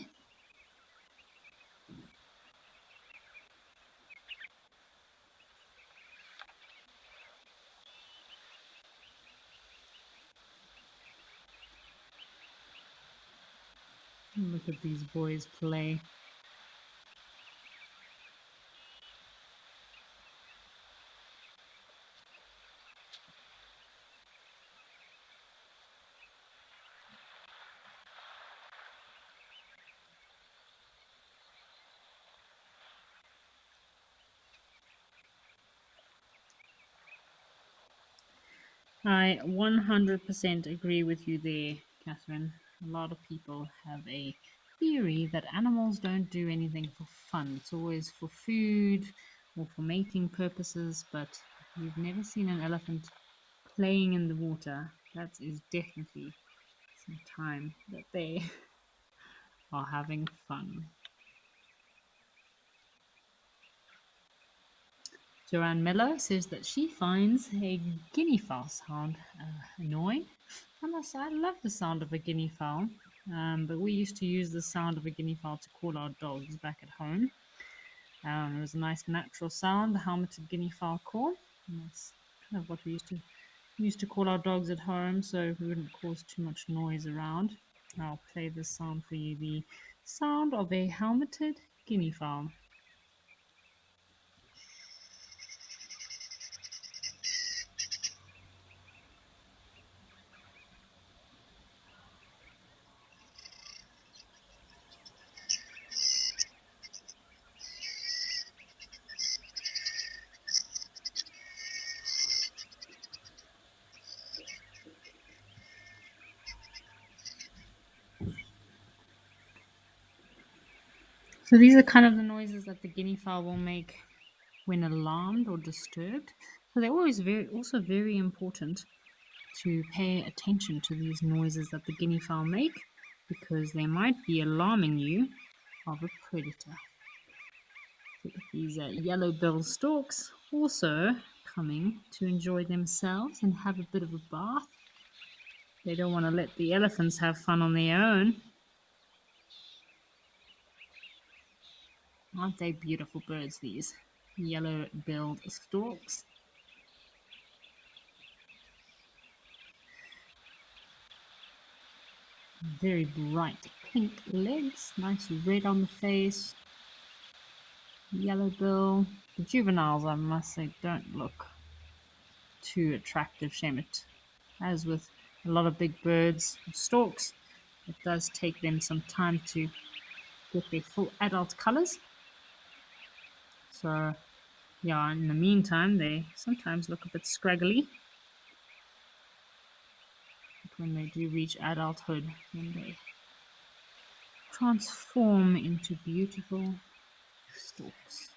Look at these boys play. I 100% agree with you there, Catherine. A lot of people have a theory that animals don't do anything for fun. It's always for food or for mating purposes, but you've never seen an elephant playing in the water. That is definitely some time that they are having fun. Joanne Miller says that she finds a guinea fowl sound annoying. I love the sound of a guinea fowl, but we used to use the sound of a guinea fowl to call our dogs back at home. It was a nice natural sound, the helmeted guinea fowl call. And that's kind of what we used to call our dogs at home, so we wouldn't cause too much noise around. I'll play this sound for you, the sound of a helmeted guinea fowl. So these are kind of the noises that the guinea fowl will make when alarmed or disturbed. So they're always also very important to pay attention to these noises that the guinea fowl make, because they might be alarming you of a predator. Look at these yellow-billed storks also coming to enjoy themselves and have a bit of a bath. They don't want to let the elephants have fun on their own. Aren't they beautiful birds, these yellow-billed storks? Very bright pink legs, nice red on the face, yellow bill. The juveniles, I must say, don't look too attractive, shame it. As with a lot of big birds, storks, it does take them some time to get their full adult colors. So, yeah, in the meantime, they sometimes look a bit scraggly. But when they do reach adulthood, then they transform into beautiful storks.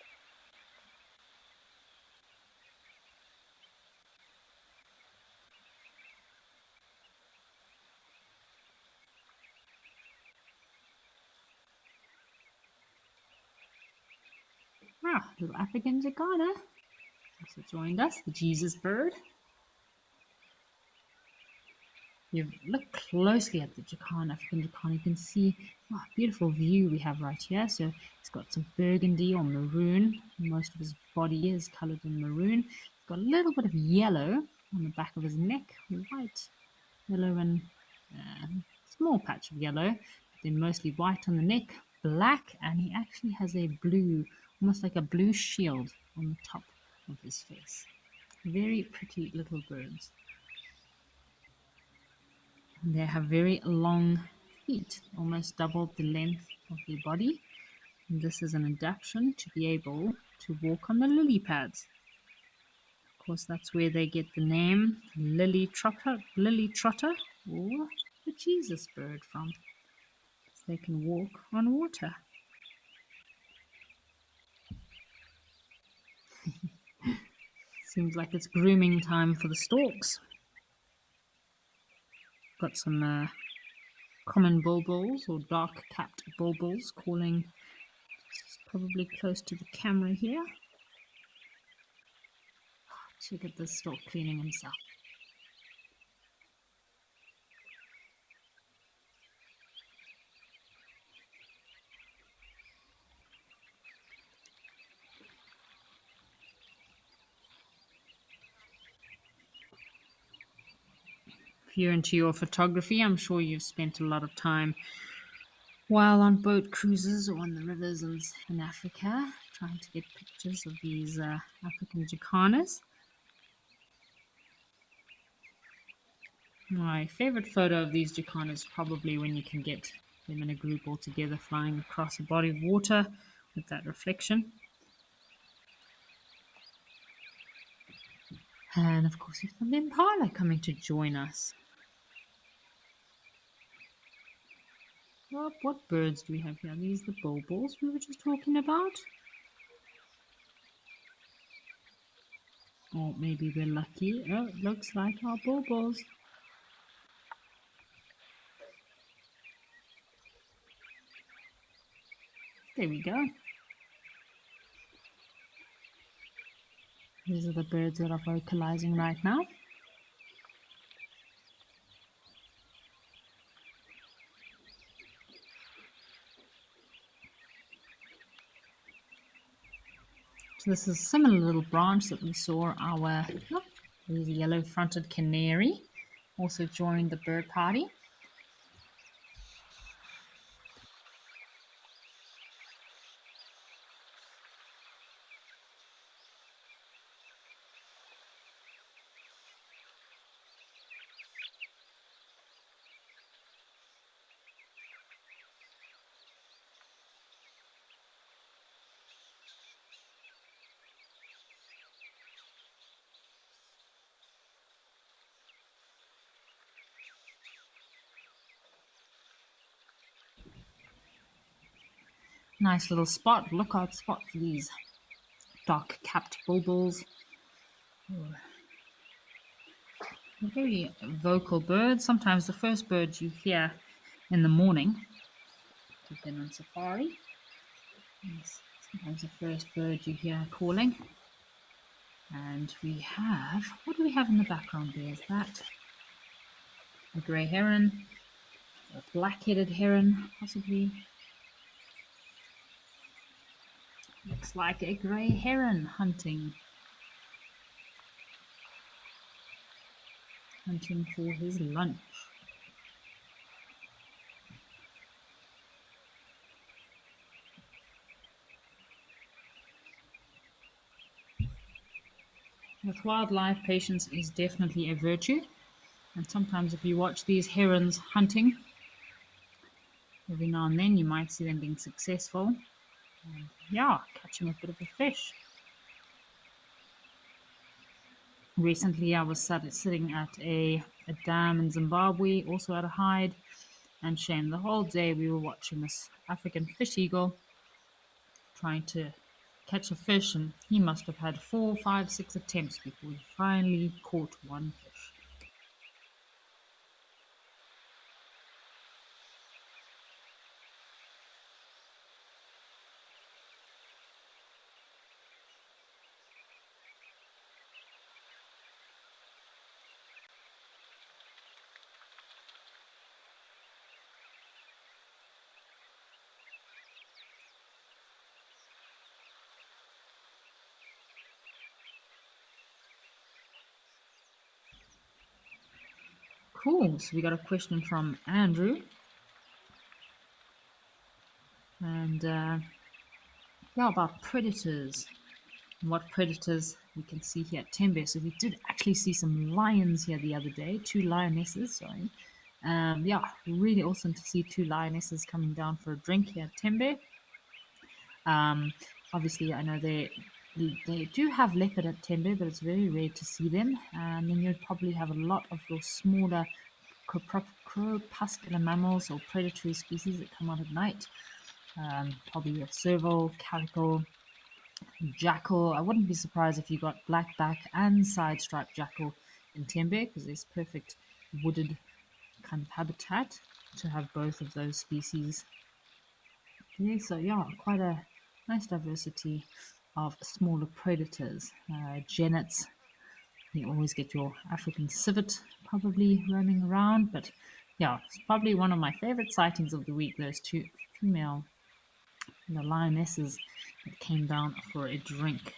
Ah, little African jacana also joined us, the Jesus bird. You look closely at the jacana, African jacana, you can see what a beautiful view we have right here. So it's got some burgundy or maroon. Most of his body is colored in maroon. It's got a little bit of yellow on the back of his neck, white, yellow, and small patch of yellow, but then mostly white on the neck, black, and he actually has a blue, almost like a blue shield on the top of his face. Very pretty little birds. They have very long feet, almost double the length of their body. And this is an adaptation to be able to walk on the lily pads. Of course, that's where they get the name lily trotter, or the Jesus bird from. So they can walk on water. Seems like it's grooming time for the storks. Got some common bulbuls or dark-capped bulbuls calling probably close to the camera here. Check at this stork cleaning himself. If you're into your photography, I'm sure you've spent a lot of time while on boat cruises or on the rivers in Africa trying to get pictures of these African jacanas. My favorite photo of these jacanas is probably when you can get them in a group all together flying across a body of water with that reflection. And of course, we've got the impala coming to join us. What birds do we have here? Are these the bulbuls we were just talking about? Or maybe we're lucky. Oh, it looks like our bulbuls. There we go. These are the birds that are vocalizing right now. So this is a similar little branch that we saw our yellow-fronted canary also joined the bird party. Nice little spot, lookout spot for these dark-capped bulbuls. They're very vocal birds. Sometimes the first bird you hear in the morning, we've been on safari. Sometimes the first bird you hear calling. And we have, what do we have in the background there? Is that a grey heron? A black-headed heron, possibly? Looks like a grey heron hunting for his lunch. With wildlife, patience is definitely a virtue. And sometimes if you watch these herons hunting, every now and then you might see them being successful. And yeah, catching a bit of a fish. Recently I was sitting at a dam in Zimbabwe, also at a hide. And Shane, the whole day we were watching this African fish eagle trying to catch a fish, and he must have had 4, 5, 6 attempts before he finally caught one fish. Cool, so we got a question from Andrew. And yeah, about predators. And what predators we can see here at Tembe. So we did actually see some lions here the other day, 2 lionesses, sorry. Yeah, really awesome to see 2 lionesses coming down for a drink here at Tembe. Obviously, I know they do have leopard at Tembe, but it's very rare to see them. And then you'd probably have a lot of your smaller crepuscular mammals or predatory species that come out at night. Probably a serval, calico, jackal. I wouldn't be surprised if you got blackback and side-striped jackal in Tembe, because there's perfect wooded kind of habitat to have both of those species. Yeah, so yeah, quite a nice diversity of smaller predators. Genets, you always get your African civet probably roaming around, but yeah, it's probably one of my favorite sightings of the week, those 2 female lionesses that came down for a drink.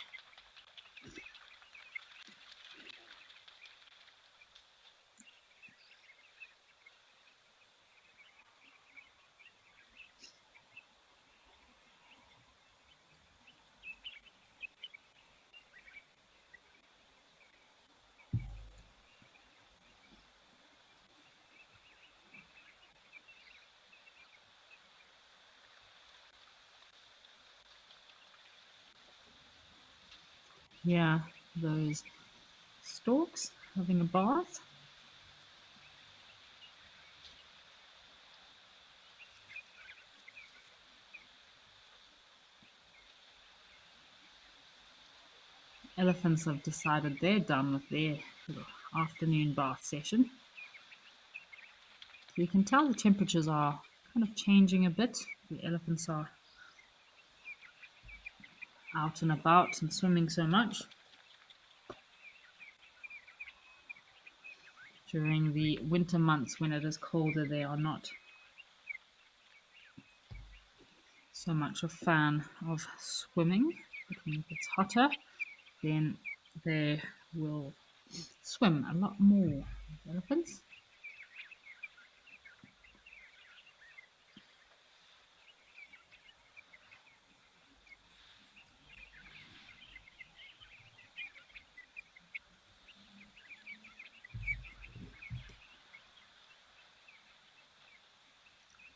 Yeah, those storks having a bath. Elephants have decided they're done with their little afternoon bath session. So you can tell the temperatures are kind of changing a bit. The elephants are out and about and swimming so much. During the winter months when it is colder, they are not so much a fan of swimming. But when it gets hotter, then they will swim a lot more. Elephants.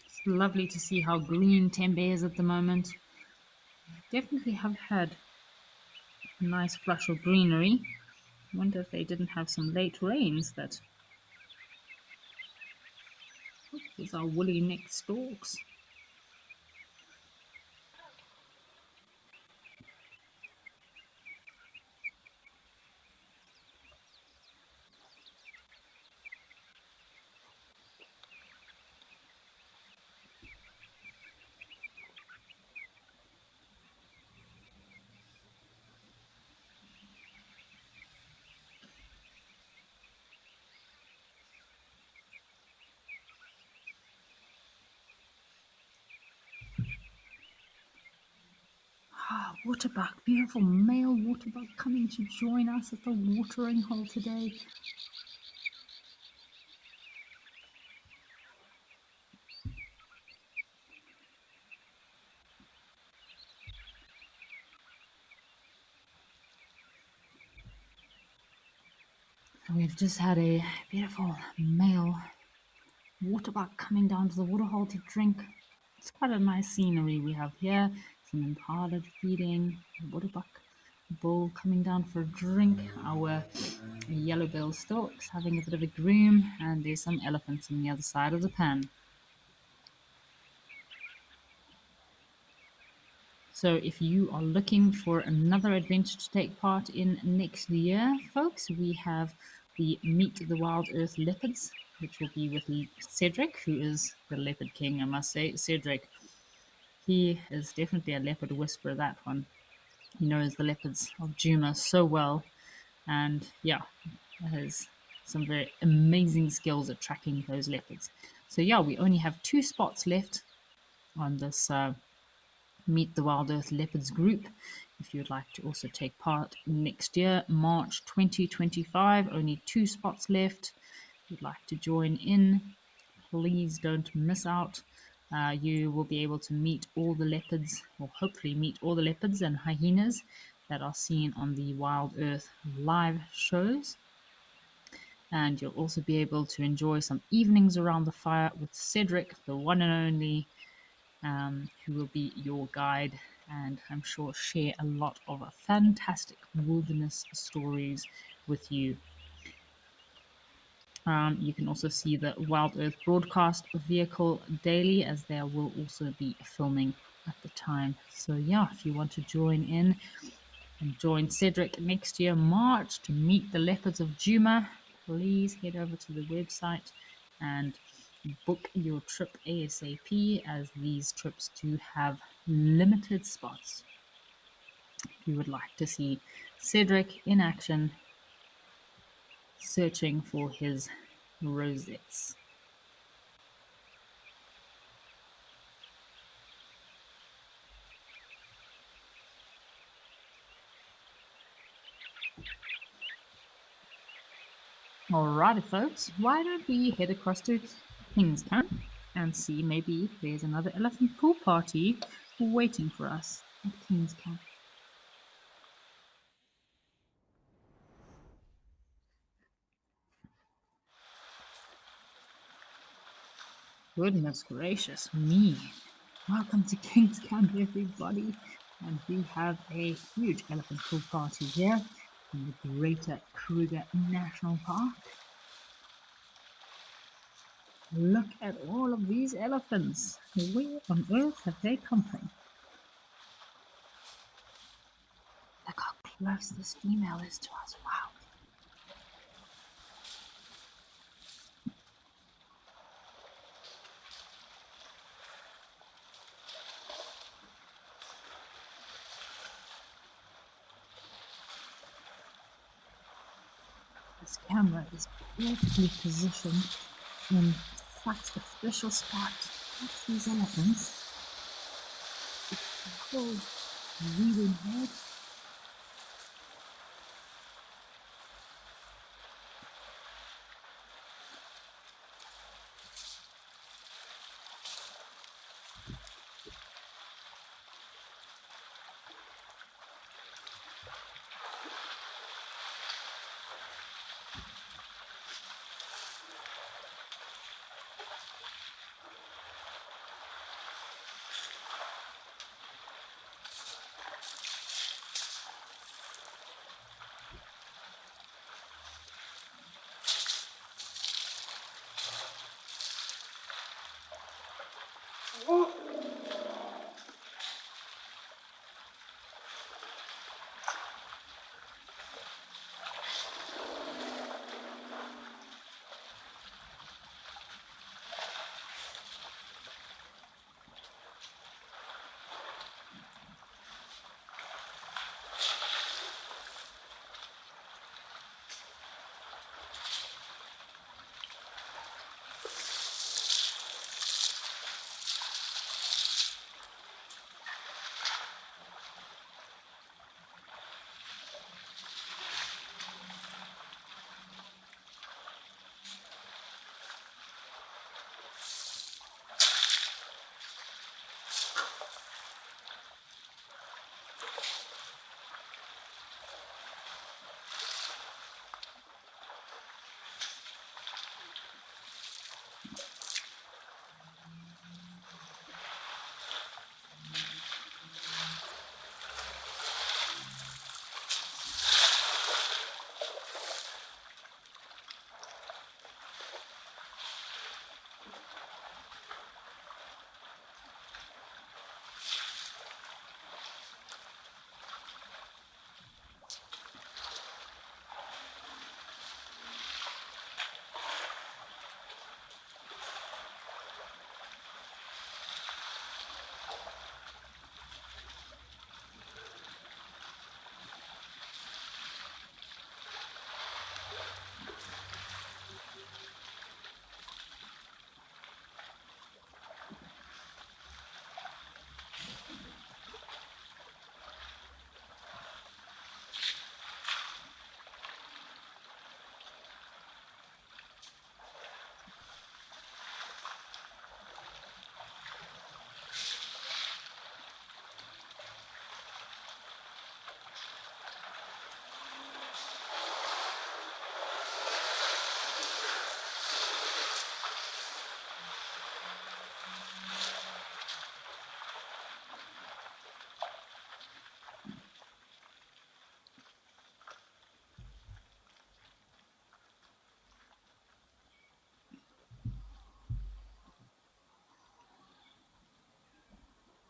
It's lovely to see how green Tembe is at the moment. Definitely have had a nice flush of greenery. I wonder if they didn't have some late rains that... Oh, these are woolly neck storks. waterbuck, beautiful male waterbuck coming to join us at the watering hole today. We've just had a beautiful male waterbuck coming down to the waterhole to drink. It's quite a nice scenery we have here. Some impala feeding, a waterbuck bull coming down for a drink. Our yellow-billed storks having a bit of a groom, and there's some elephants on the other side of the pan. So if you are looking for another adventure to take part in next year, folks, we have the Meet the Wild Earth Leopards, which will be with Cedric, who is the Leopard King, I must say. Cedric, he is definitely a leopard whisperer, that one. He knows the leopards of Juma so well, and yeah, has some very amazing skills at tracking those leopards. So yeah, we only have 2 spots left on this Meet the Wild Earth Leopards group. If you'd like to also take part next year, March 2025, only 2 spots left. If you'd like to join in, please don't miss out. You will be able to meet all the leopards, or hopefully meet all the leopards and hyenas that are seen on the Wild Earth live shows. And you'll also be able to enjoy some evenings around the fire with Cedric, the one and only, who will be your guide and I'm sure share a lot of fantastic wilderness stories with you. You can also see the Wild Earth broadcast vehicle daily, as there will also be filming at the time. So yeah, if you want to join in and join Cedric next year, March, to meet the leopards of Juma, please head over to the website and book your trip ASAP, as these trips do have limited spots. If you would like to see Cedric in action, searching for his rosettes. Alrighty, folks, why don't we head across to King's Camp and see maybe there's another elephant pool party waiting for us at King's Camp. Goodness gracious me. Welcome to King's Camp, everybody. And we have a huge elephant pool party here in the Greater Kruger National Park. Look at all of these elephants. Where on earth have they come from? Look how close this female is to us. Wow. This camera is perfectly positioned in such a special spot. Watch these elephants. It's a whole weaving head.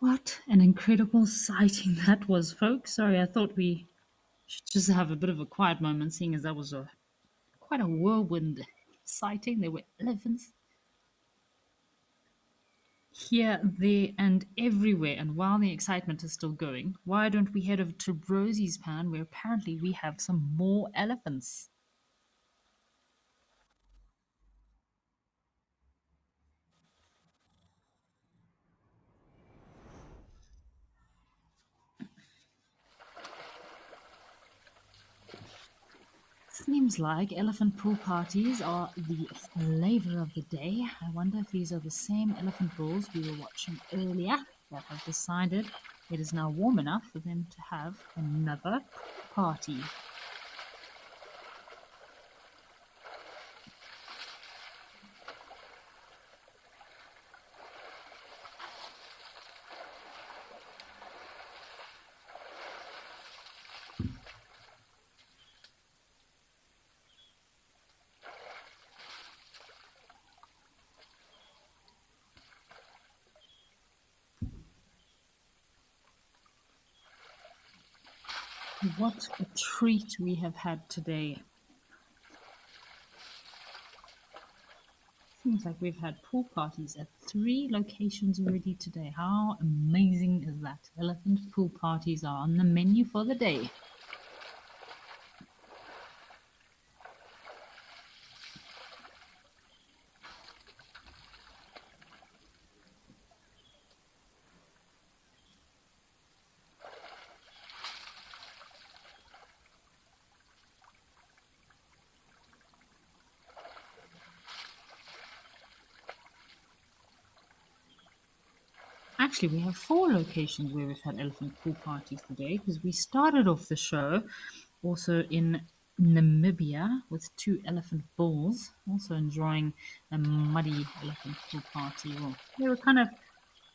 What an incredible sighting that was, folks. Sorry, I thought we should just have a bit of a quiet moment, seeing as that was quite a whirlwind sighting. There were elephants here, there, and everywhere. And while the excitement is still going, why don't we head over to Rosie's pan, where apparently we have some more elephants? Seems like elephant pool parties are the flavor of the day. I wonder if these are the same elephant bulls we were watching earlier that have decided it is now warm enough for them to have another party. What a treat we have had today. Seems like we've had pool parties at 3 locations already today. How amazing is that? Elephant pool parties are on the menu for the day. Actually, we have 4 locations where we've had elephant pool parties today because we started off the show also in Namibia with 2 elephant bulls, also enjoying a muddy elephant pool party. Well, it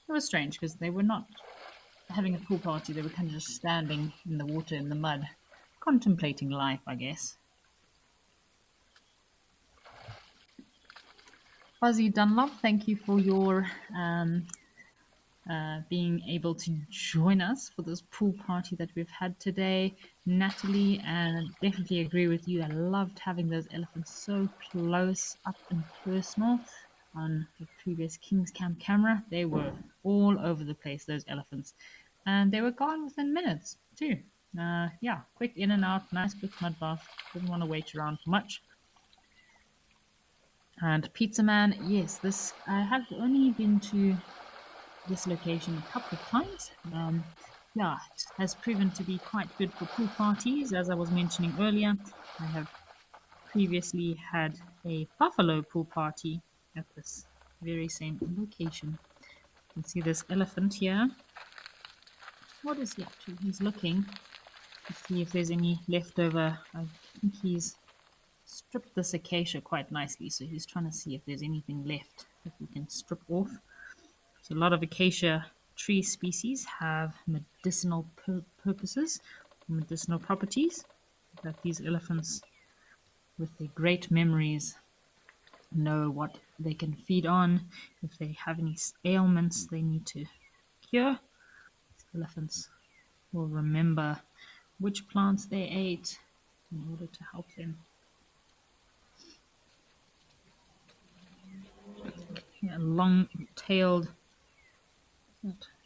was strange because they were not having a pool party, they were kind of just standing in the water in the mud, contemplating life, I guess. Fuzzy Dunlop, thank you for your being able to join us for this pool party that we've had today. Natalie, and definitely agree with you. I loved having those elephants so close up and personal on the previous King's Camp camera. They were all over the place, those elephants. And they were gone within minutes, too. Yeah, quick in and out, nice quick mud bath. Didn't want to wait around for much. And Pizza Man, yes, this I have only been to this location a couple of times. Yeah, it has proven to be quite good for pool parties. As I was mentioning earlier, I have previously had a buffalo pool party at this very same location. You can see this elephant here. What is he up to? He's looking to see if there's any leftover. I think he's stripped this acacia quite nicely, so he's trying to see if there's anything left that we can strip off. So a lot of acacia tree species have medicinal purposes, medicinal properties that these elephants, with their great memories, know what they can feed on. If they have any ailments they need to cure, elephants will remember which plants they ate in order to help them. Yeah, long-tailed,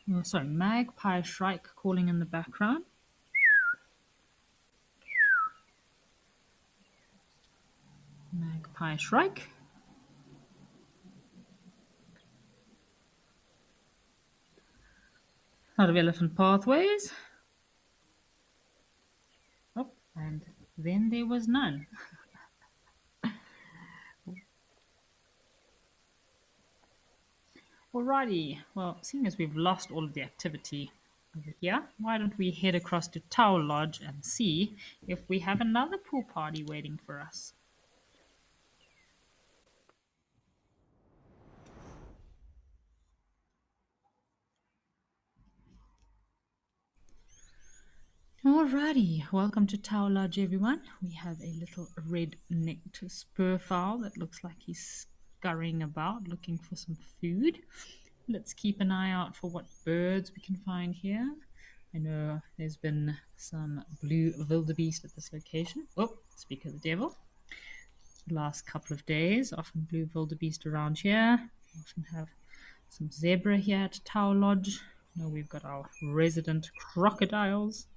magpie shrike calling in the background. Magpie shrike. Out of elephant pathways. Oh, and then there was none. Alrighty, well, seeing as we've lost all of the activity over here, why don't we head across to Tau Lodge and see if we have another pool party waiting for us. Alrighty, welcome to Tau Lodge, everyone. We have a little red-necked spurfowl that looks like he's scurrying about looking for some food. Let's keep an eye out for what birds we can find here. I know there's been some blue wildebeest at this location. Oh, speak of the devil. The last couple of days, often blue wildebeest around here. Often have some zebra here at Tower Lodge. Now we've got our resident crocodiles.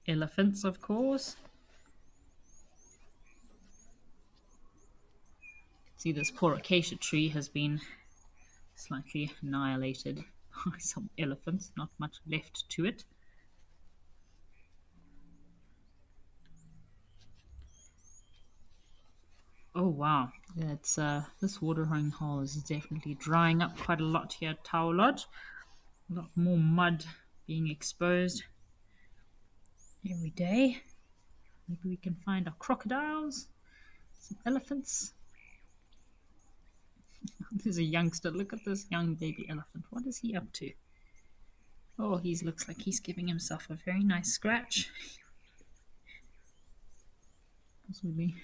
Elephants, of course. See, this poor acacia tree has been slightly annihilated by some elephants. Not much left to it. Oh wow, it's this watering hole is definitely drying up quite a lot here at Tower Lodge. A lot more mud being exposed every day. Maybe we can find our crocodiles, some elephants. There's a youngster. Look at this young baby elephant. What is he up to? Oh, he looks like he's giving himself a very nice scratch. Possibly.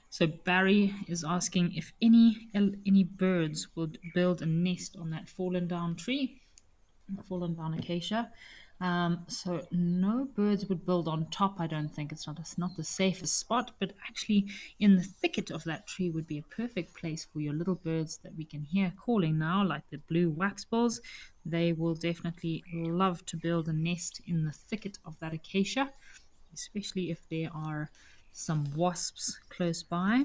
So Barry is asking if any birds would build a nest on that fallen down tree, fallen down acacia. So no birds would build on top. I don't think it's not the safest spot, but actually in the thicket of that tree would be a perfect place for your little birds that we can hear calling now, like the blue waxbills. They will definitely love to build a nest in the thicket of that acacia, especially if there are some wasps close by.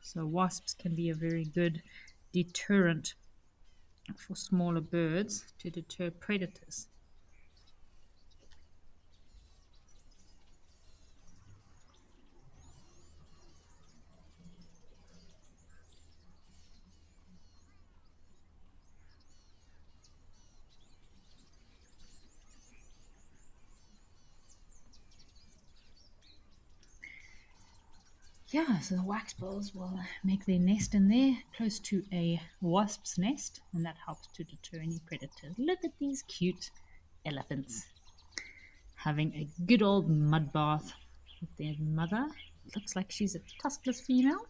So wasps can be a very good deterrent for smaller birds to deter predators. Yeah, so the waxbills will make their nest in there, close to a wasp's nest, and that helps to deter any predators. Look at these cute elephants having a good old mud bath with their mother. It looks like she's a tuskless female.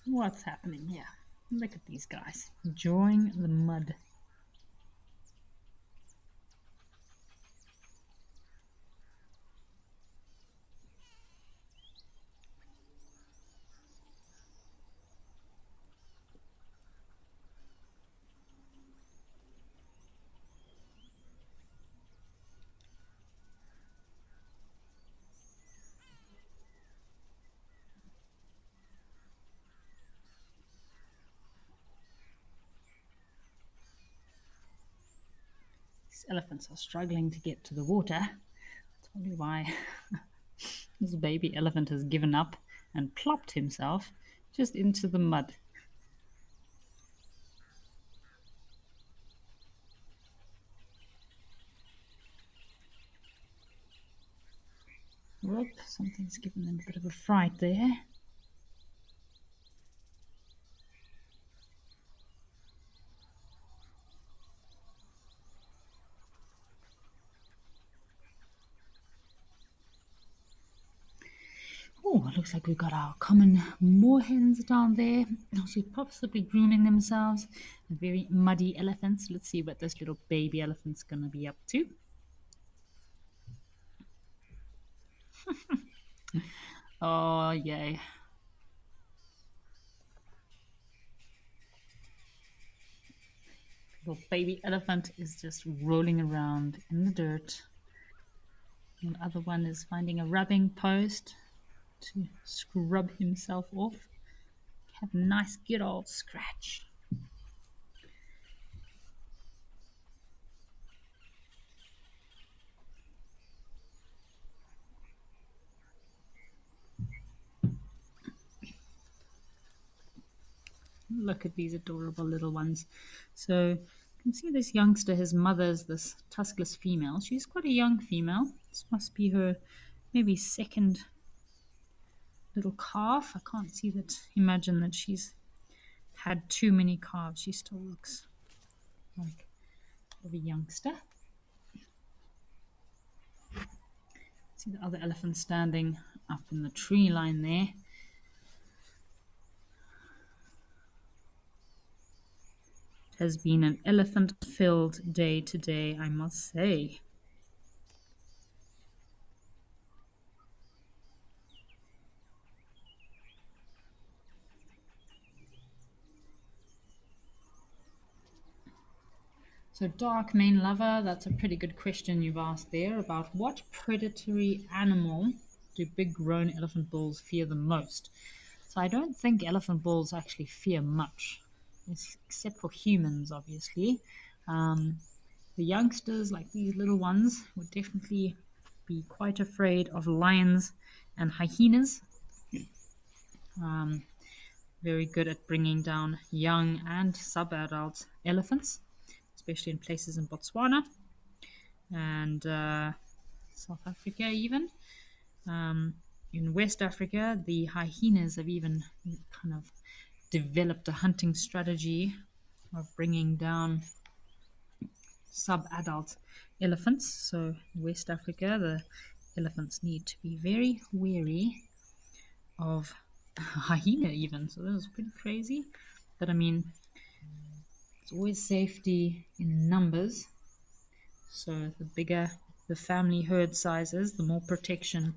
What's happening here? Look at these guys enjoying the mud. These elephants are struggling to get to the water. That's probably why this baby elephant has given up and plopped himself just into the mud. Whoop, something's given them a bit of a fright there. Oh, it looks like we've got our common moorhens down there, also possibly grooming themselves. Very muddy elephants. Let's see what this little baby elephant's gonna be up to. Oh, yay. Little baby elephant is just rolling around in the dirt. And the other one is finding a rubbing post to scrub himself off. Have a nice good old scratch. Look at these adorable little ones. So You can see this youngster, his mother's this tuskless female. She's quite a young female. This must be her maybe second little calf. I can't see that, imagine that she's had too many calves. She still looks like a youngster. See the other elephant standing up in the tree line there. It has been an elephant-filled day today, I must say. So dark mane lover, that's a pretty good question you've asked there about what predatory animal do big grown elephant bulls fear the most. So I don't think elephant bulls actually fear much, except for humans, obviously. The youngsters, like these little ones, would definitely be quite afraid of lions and hyenas. Very good at bringing down young and sub-adult elephants, especially in places in Botswana and South Africa even. In West Africa, the hyenas have even kind of developed a hunting strategy of bringing down sub-adult elephants. So in West Africa, the elephants need to be very wary of hyena even. So that was pretty crazy. But I mean, it's always safety in numbers. So the bigger the family herd sizes, the more protection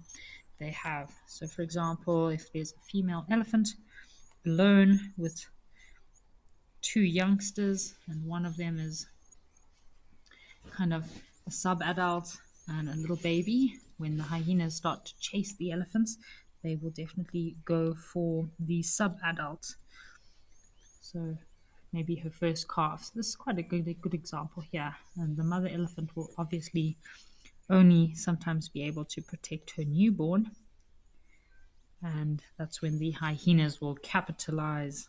they have. So for example, if there's a female elephant alone with two youngsters and one of them is kind of a sub-adult and a little baby, when the hyenas start to chase the elephants, they will definitely go for the sub-adult. So maybe her first calf. So this is quite a good example here. And the mother elephant will obviously only sometimes be able to protect her newborn. And that's when the hyenas will capitalize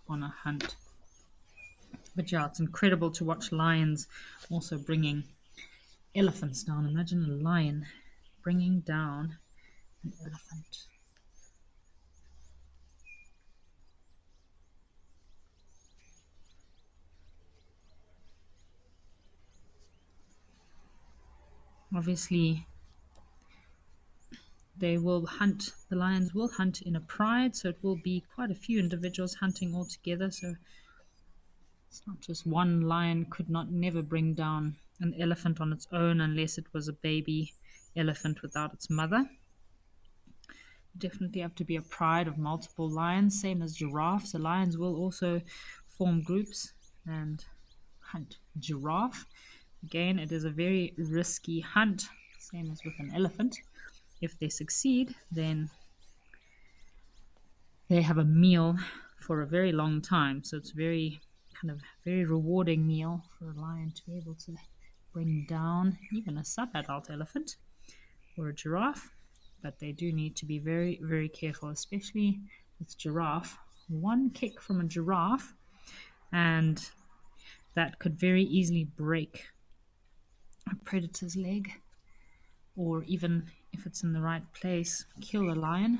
on a hunt. But yeah, it's incredible to watch lions also bringing elephants down. Imagine a lion bringing down an elephant. Obviously, they will hunt, the lions will hunt in a pride, so it will be quite a few individuals hunting all together. So it's not just one lion could not never bring down an elephant on its own unless it was a baby elephant without its mother. Definitely have to be a pride of multiple lions, same as giraffes. The lions will also form groups and hunt giraffe. Again, it is a very risky hunt, same as with an elephant. If they succeed, then they have a meal for a very long time. So it's very rewarding meal for a lion to be able to bring down even a sub-adult elephant or a giraffe. But they do need to be very, very careful, especially with giraffe. One kick from a giraffe and that could very easily break a predator's leg, or even if it's in the right place, kill a lion.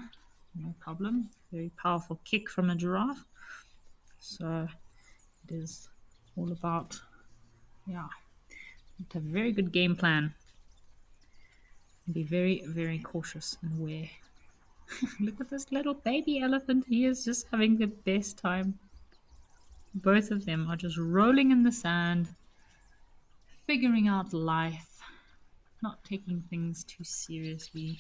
No problem. Very powerful kick from a giraffe. So it is all about, yeah, have a very good game plan. Be very, very cautious and aware. Look at this little baby elephant. He is just having the best time. Both of them are just rolling in the sand, figuring out life, not taking things too seriously.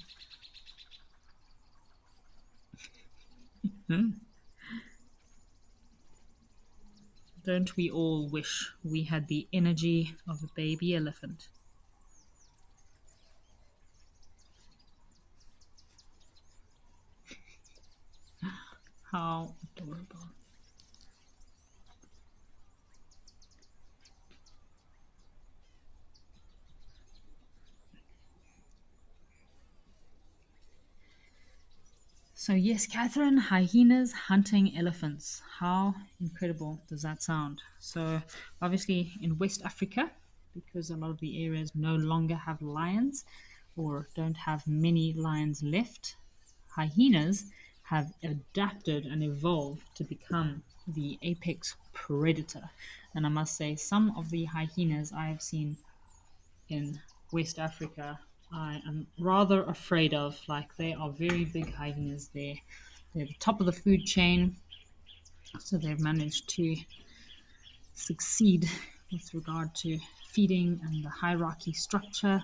Don't we all wish we had the energy of a baby elephant? How adorable. So yes, Catherine, hyenas hunting elephants. How incredible does that sound? So obviously in West Africa, because a lot of the areas no longer have lions or don't have many lions left, hyenas have adapted and evolved to become the apex predator. And I must say, some of the hyenas I have seen in West Africa, I am rather afraid of. Like, they are very big hyenas there. They're the top of the food chain, so they've managed to succeed with regard to feeding and the hierarchy structure.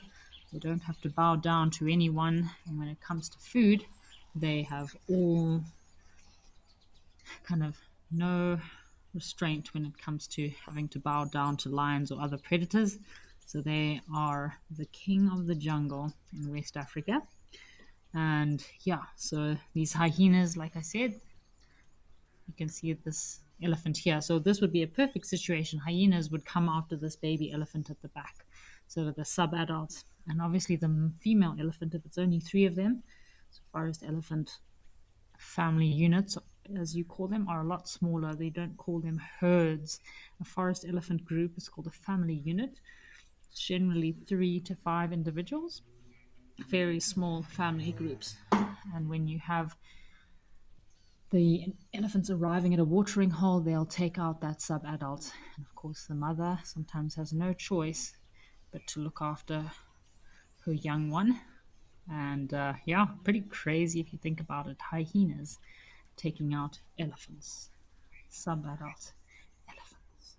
They don't have to bow down to anyone, and when it comes to food, they have all kind of no restraint when it comes to having to bow down to lions or other predators. So they are the king of the jungle in West Africa. And yeah, so these hyenas, like I said, you can see this elephant here. So this would be a perfect situation. Hyenas would come after this baby elephant at the back. So the sub-adults. And obviously the female elephant, if it's only 3 of them, so forest elephant family units, as you call them, are a lot smaller. They don't call them herds. A forest elephant group is called a family unit. It's generally 3 to 5 individuals, very small family groups. And when you have the elephants arriving at a watering hole, they'll take out that sub-adult. And of course, the mother sometimes has no choice but to look after her young one. And yeah, pretty crazy if you think about it. Hyenas taking out elephants, sub-adult elephants.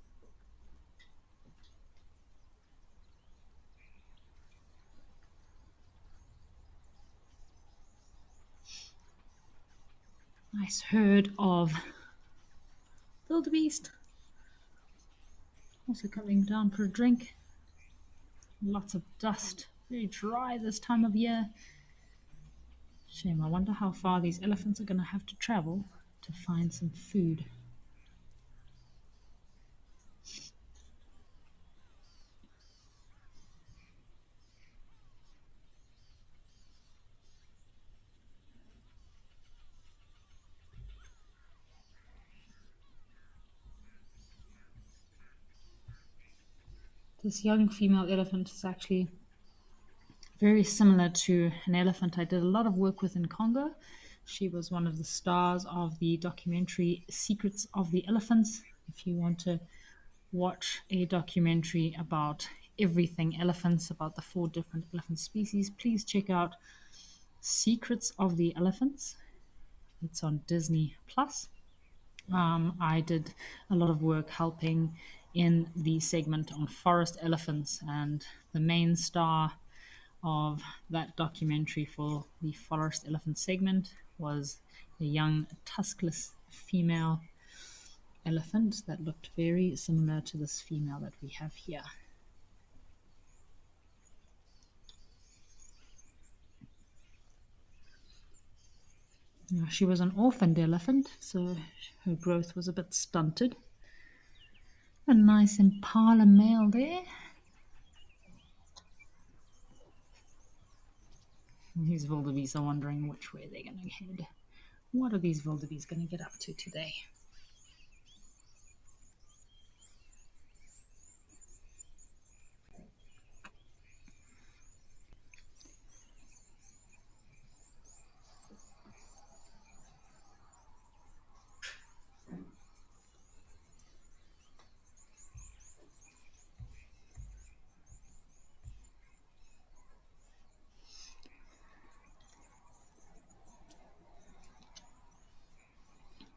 Nice herd of wildebeest. Also coming down for a drink. Lots of dust. Very dry this time of year. Shame. I wonder how far these elephants are going to have to travel to find some food. This young female elephant is actually very similar to an elephant I did a lot of work with in Congo. She was one of the stars of the documentary Secrets of the Elephants. If you want to watch a documentary about everything elephants, about the 4 different elephant species, please check out Secrets of the Elephants. It's on Disney Plus. I did a lot of work helping in the segment on forest elephants, and the main star of that documentary for the forest elephant segment was a young tuskless female elephant that looked very similar to this female that we have here. Now, she was an orphaned elephant, so her growth was a bit stunted. A nice impala male there. These wildebeest are wondering which way they're going to head. What are these wildebeest going to get up to today?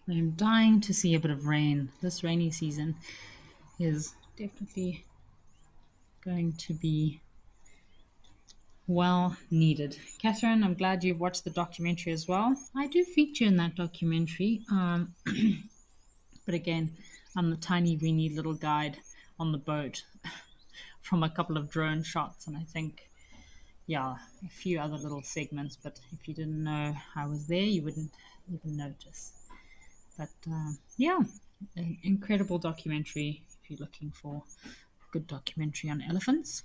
I'm dying to see a bit of rain. This rainy season is definitely going to be well needed. Catherine, I'm glad you've watched the documentary as well. I do feature in that documentary, but again, I'm the tiny weeny little guide on the boat from a couple of drone shots, and I think, yeah, a few other little segments, but if you didn't know I was there, you wouldn't even notice. But yeah, an incredible documentary if you're looking for a good documentary on elephants.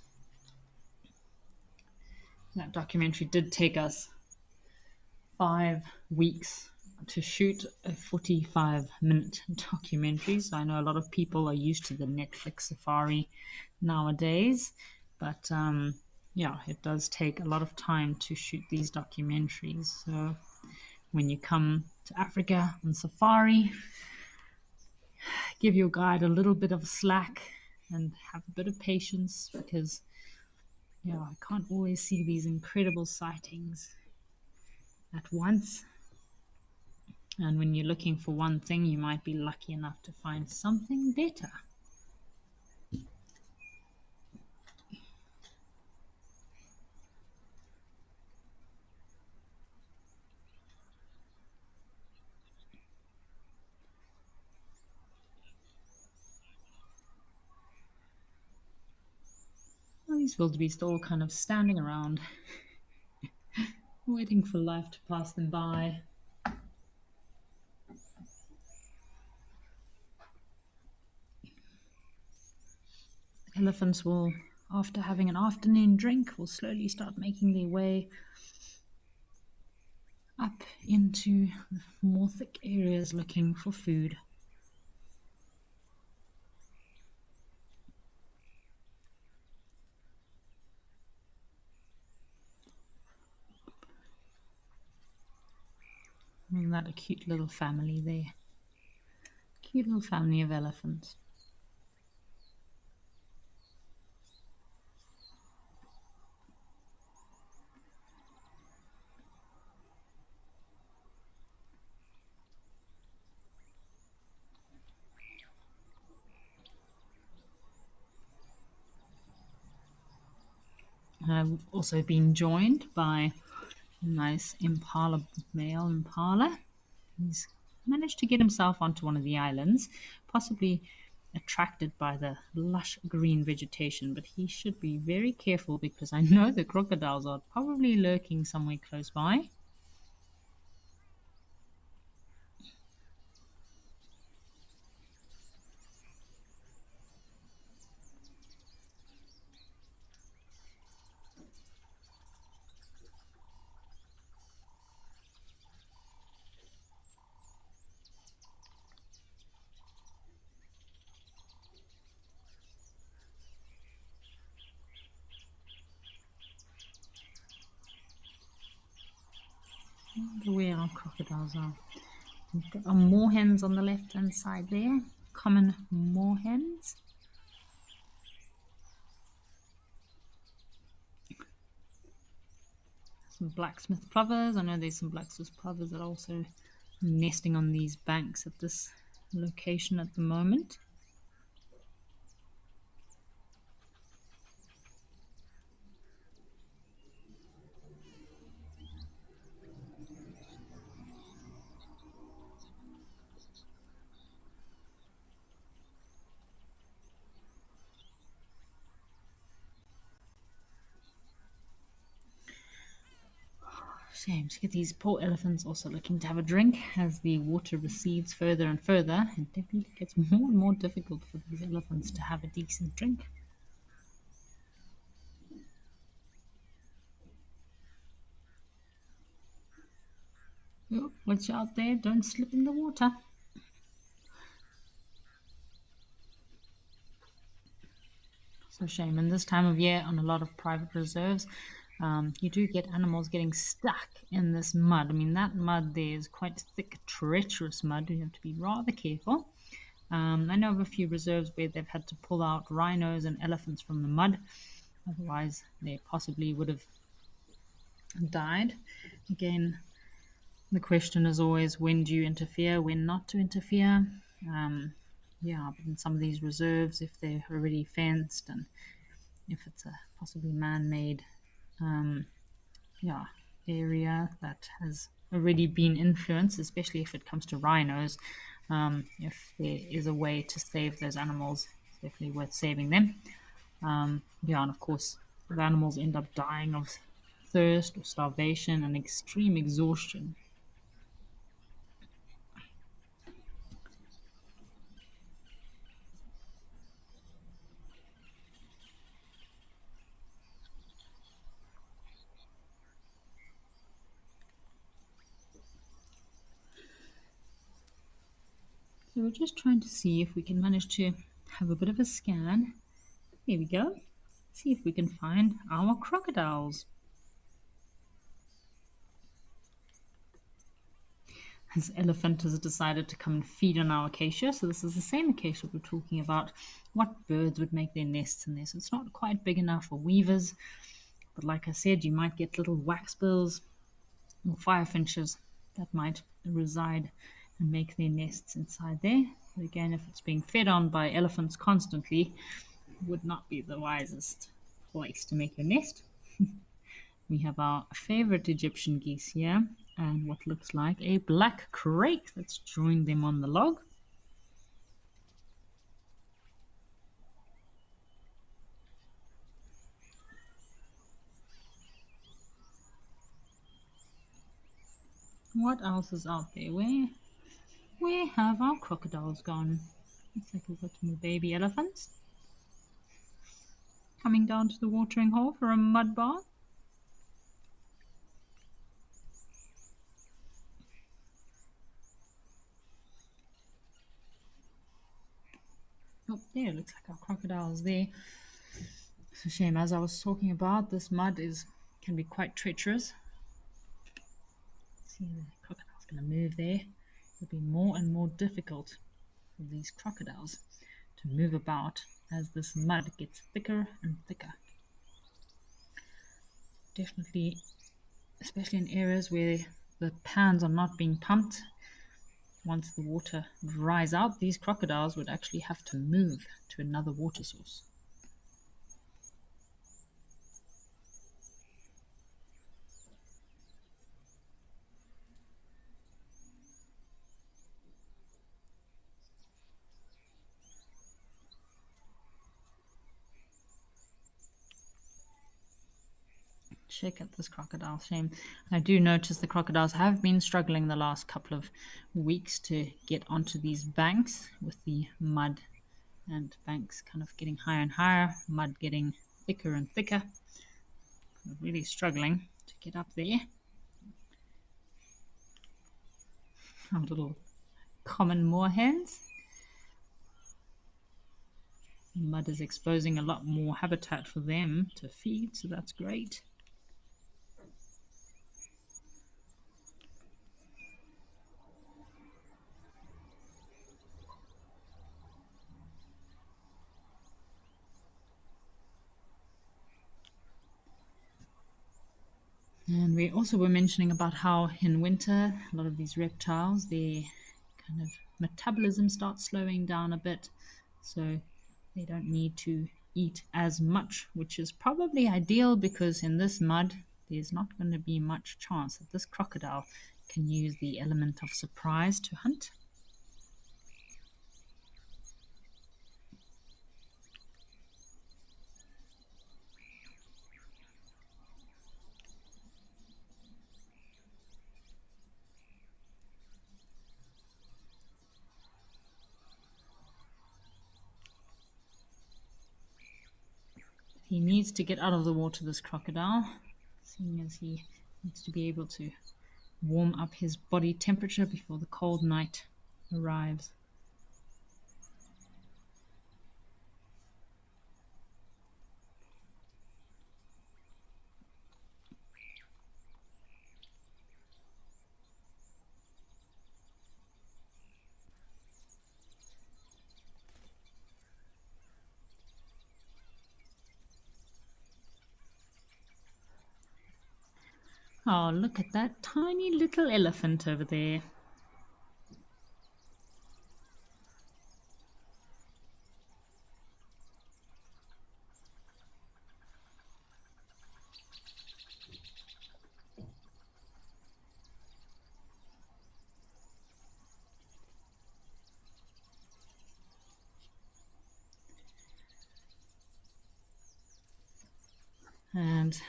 That documentary did take us 5 weeks to shoot a 45-minute documentary. So I know a lot of people are used to the Netflix safari nowadays, but yeah, it does take a lot of time to shoot these documentaries. So when you come to Africa on safari, give your guide a little bit of slack and have a bit of patience, because yeah, I can't always see these incredible sightings at once. And when you're looking for one thing, you might be lucky enough to find something better. Well, these wildebeest are all kind of standing around, waiting for life to pass them by. Elephants will, after having an afternoon drink, will slowly start making their way up into more thick areas looking for food. Isn't that a cute little family there? Cute little family of elephants. I've also been joined by a nice impala, male impala. He's managed to get himself onto one of the islands, possibly attracted by the lush green vegetation, but he should be very careful, because I know the crocodiles are probably lurking somewhere close by. I wonder where our crocodiles are. We've got our moorhens on the left hand side there, common moorhens. Some blacksmith plovers. I know there's some blacksmith plovers that are also nesting on these banks at this location at the moment. Shame to get these poor elephants also looking to have a drink. As the water recedes further and further, it definitely gets more and more difficult for these elephants to have a decent drink. Oh, watch out there, don't slip in the water. So shame. And this time of year on a lot of private reserves, you do get animals getting stuck in this mud. I mean, that mud there is quite thick, treacherous mud. You have to be rather careful. I know of a few reserves where they've had to pull out rhinos and elephants from the mud. Otherwise, they possibly would have died. Again, the question is always, when do you interfere, when not to interfere? Yeah, but in some of these reserves, if they're already fenced and if it's a possibly man-made area that has already been influenced, especially if it comes to rhinos, if there is a way to save those animals, it's definitely worth saving them. And of course, the animals end up dying of thirst or starvation and extreme exhaustion. So we're just trying to see if we can manage to have a bit of a scan. Here we go. See if we can find our crocodiles. This elephant has decided to come and feed on our acacia. So this is the same acacia we're talking about. What birds would make their nests in this? It's not quite big enough for weavers, but like I said, you might get little waxbills or firefinches that might reside and make their nests inside there. But again, if it's being fed on by elephants constantly, it would not be the wisest place to make your nest. We have our favorite Egyptian geese here and what looks like a black crake that's joined them on the log. What else is out there? Where have our crocodiles gone? Looks like we've got more baby elephants coming down to the watering hole for a mud bath. Oh, there, looks like our crocodiles there. It's a shame, as I was talking about, this mud can be quite treacherous. See, the crocodile's going to move there. It'll be more and more difficult for these crocodiles to move about as this mud gets thicker and thicker. Definitely, especially in areas where the pans are not being pumped, once the water dries out, these crocodiles would actually have to move to another water source. Check out this crocodile, shame. I do notice the crocodiles have been struggling the last couple of weeks to get onto these banks with the mud and banks kind of getting higher and higher, mud getting thicker and thicker. They're really struggling to get up there. Our little common moorhens. Mud is exposing a lot more habitat for them to feed, so that's great. And we also were mentioning about how in winter, a lot of these reptiles, their kind of metabolism starts slowing down a bit. So they don't need to eat as much, which is probably ideal because in this mud, there's not going to be much chance that this crocodile can use the element of surprise to hunt. He needs to get out of the water, this crocodile, seeing as he needs to be able to warm up his body temperature before the cold night arrives. Oh, look at that tiny little elephant over there. And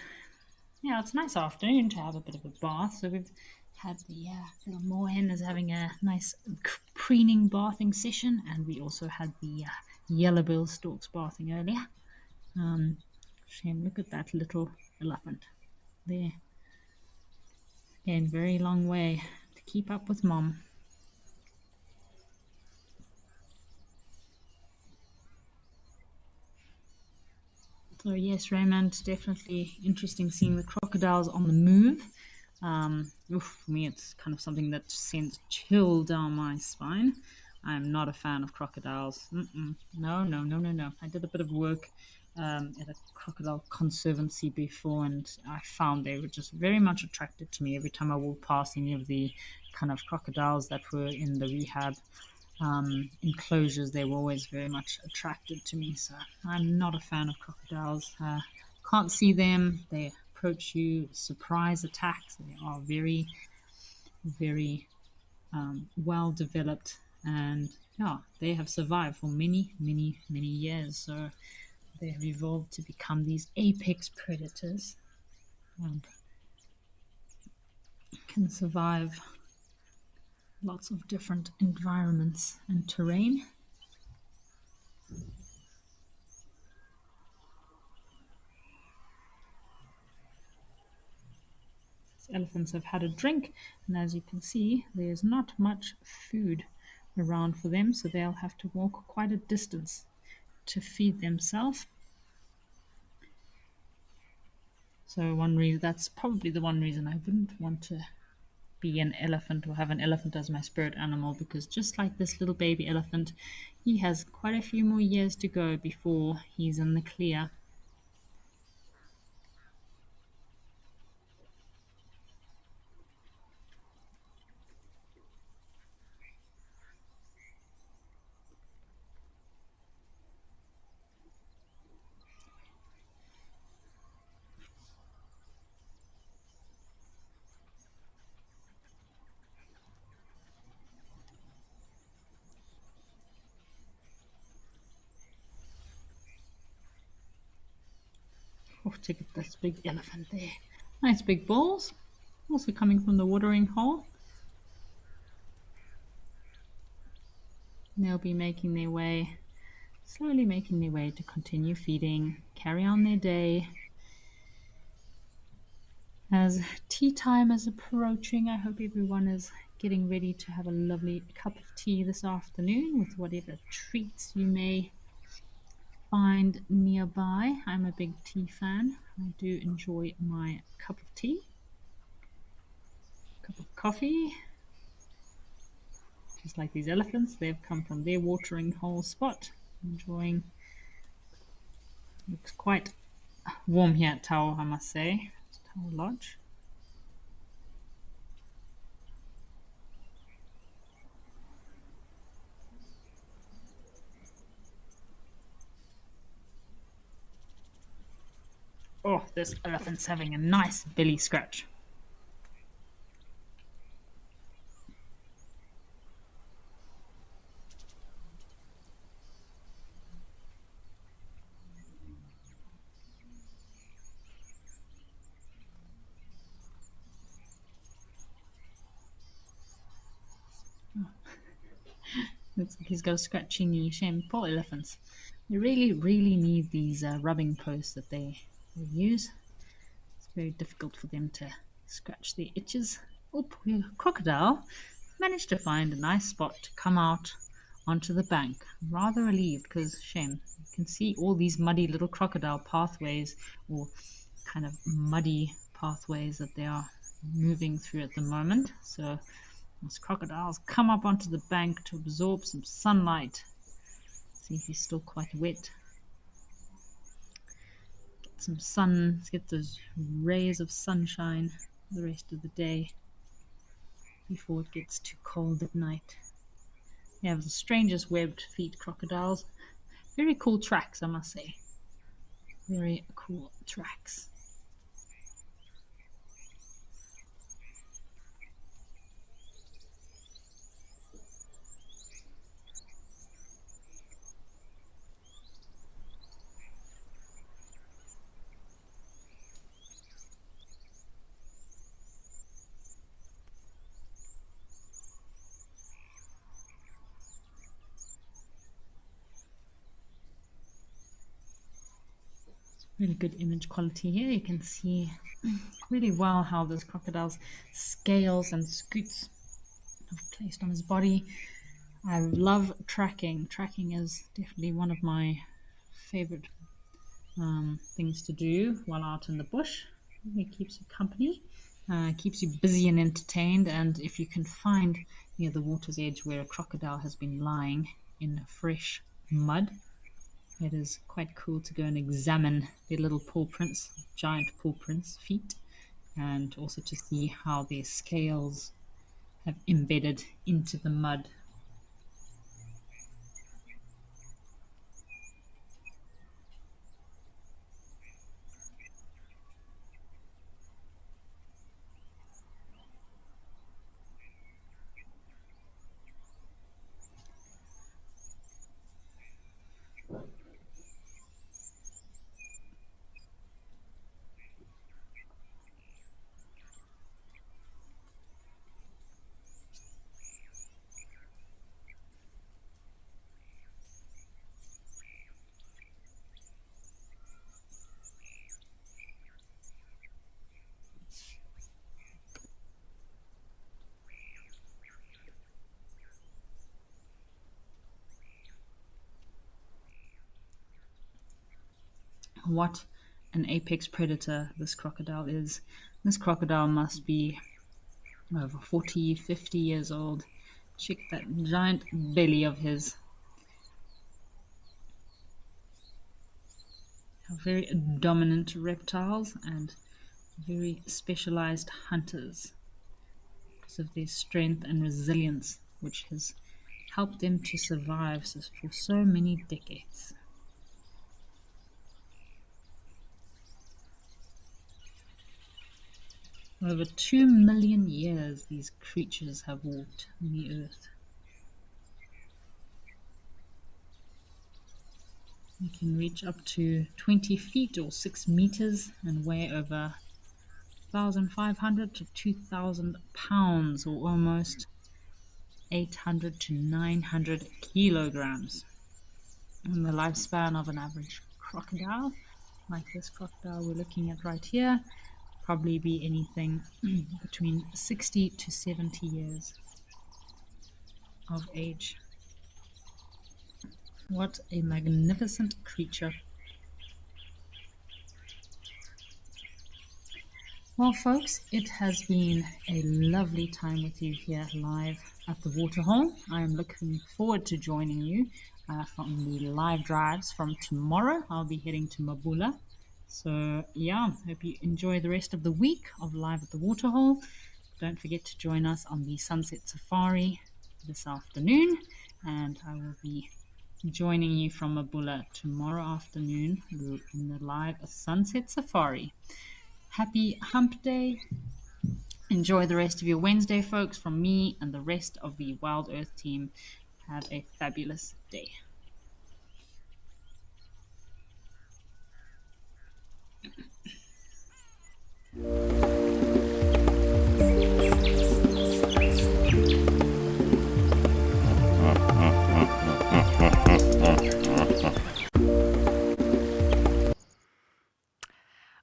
yeah, it's a nice afternoon to have a bit of a bath. So we've had the little moorhen is having a nice preening bathing session, and we also had the yellowbill storks bathing earlier. Shame, look at that little elephant there. Again, very long way to keep up with mom. So yes, Raymond, definitely interesting seeing the crocodiles on the move. For me, it's kind of something that sends a chill down my spine. I'm not a fan of crocodiles. No, no, no, no, no. I did a bit of work at a crocodile conservancy before, and I found they were just very much attracted to me every time I walked past any of the kind of crocodiles that were in the rehab enclosures. They were always very much attracted to me. So I'm not a fan of crocodiles. Can't see them. They approach you, surprise attacks. They are very, very well developed, and yeah, they have survived for many, many, many years. So they have evolved to become these apex predators and can survive lots of different environments and terrain. Elephants have had a drink, and as you can see, there's not much food around for them, so they'll have to walk quite a distance to feed themselves. So one reason, that's probably the one reason I wouldn't want to be an elephant or have an elephant as my spirit animal, because just like this little baby elephant, he has quite a few more years to go before he's in the clear. Oh, check out this big elephant there. Nice big balls. Also coming from the watering hole. They'll be making their way, slowly making their way to continue feeding, carry on their day. As tea time is approaching, I hope everyone is getting ready to have a lovely cup of tea this afternoon with whatever treats you may find nearby. I'm a big tea fan. I do enjoy my cup of tea, cup of coffee. Just like these elephants, they've come from their watering hole spot, enjoying. Looks quite warm here at Tau, I must say. Tau Lodge. Oh, this elephant's having a nice belly scratch. Looks like he's got a scratchy knee. Shame, poor elephants. They really, really need these rubbing posts that they use. It's very difficult for them to scratch their itches. Oh, poor crocodile managed to find a nice spot to come out onto the bank. I'm rather relieved because, shame, you can see all these muddy little crocodile pathways or kind of muddy pathways that they are moving through at the moment. So those crocodiles come up onto the bank to absorb some sunlight. See if he's still quite wet. Get some sun, let's get those rays of sunshine the rest of the day before it gets too cold at night. They have the strangest webbed feet crocodiles. Very cool tracks, I must say. Very cool tracks. Really good image quality here. You can see really well how this crocodile's scales and scutes are placed on his body. I love tracking. Tracking is definitely one of my favorite things to do while out in the bush. It keeps you company, keeps you busy and entertained. And if you can find near the water's edge where a crocodile has been lying in fresh mud, it is quite cool to go and examine their little paw prints, giant paw prints, feet, and also to see how their scales have embedded into the mud. What an apex predator this crocodile is. This crocodile must be over 40, 50 years old. Check that giant belly of his. Very dominant reptiles and very specialized hunters because of their strength and resilience, which has helped them to survive for so many decades. Over 2 million years these creatures have walked on the earth. They can reach up to 20 feet or 6 meters and weigh over 1,500 to 2,000 pounds, or almost 800 to 900 kilograms. And the lifespan of an average crocodile, like this crocodile we're looking at right here, probably be anything between 60 to 70 years of age. What a magnificent creature. Well, folks, it has been a lovely time with you here live at the waterhole. I am looking forward to joining you from the live drives from tomorrow. I'll be heading to Mabula. So, yeah, hope you enjoy the rest of the week of Live at the Waterhole. Don't forget to join us on the Sunset Safari this afternoon, and I will be joining you from Mabula tomorrow afternoon in the live Sunset Safari. Happy Hump Day. Enjoy the rest of your Wednesday, folks. From me and the rest of the Wild Earth team, have a fabulous day.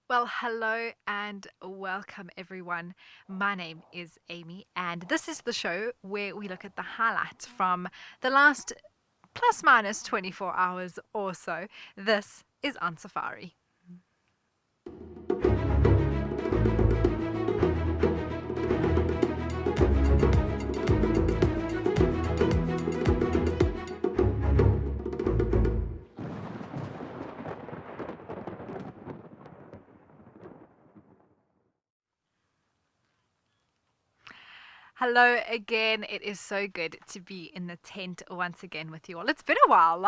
Well, hello and welcome everyone. My name is Amy, and this is the show where we look at the highlights from the last plus minus 24 hours or so. This is On Safari. Hello again. It is so good to be in the tent once again with you all. It's been a while.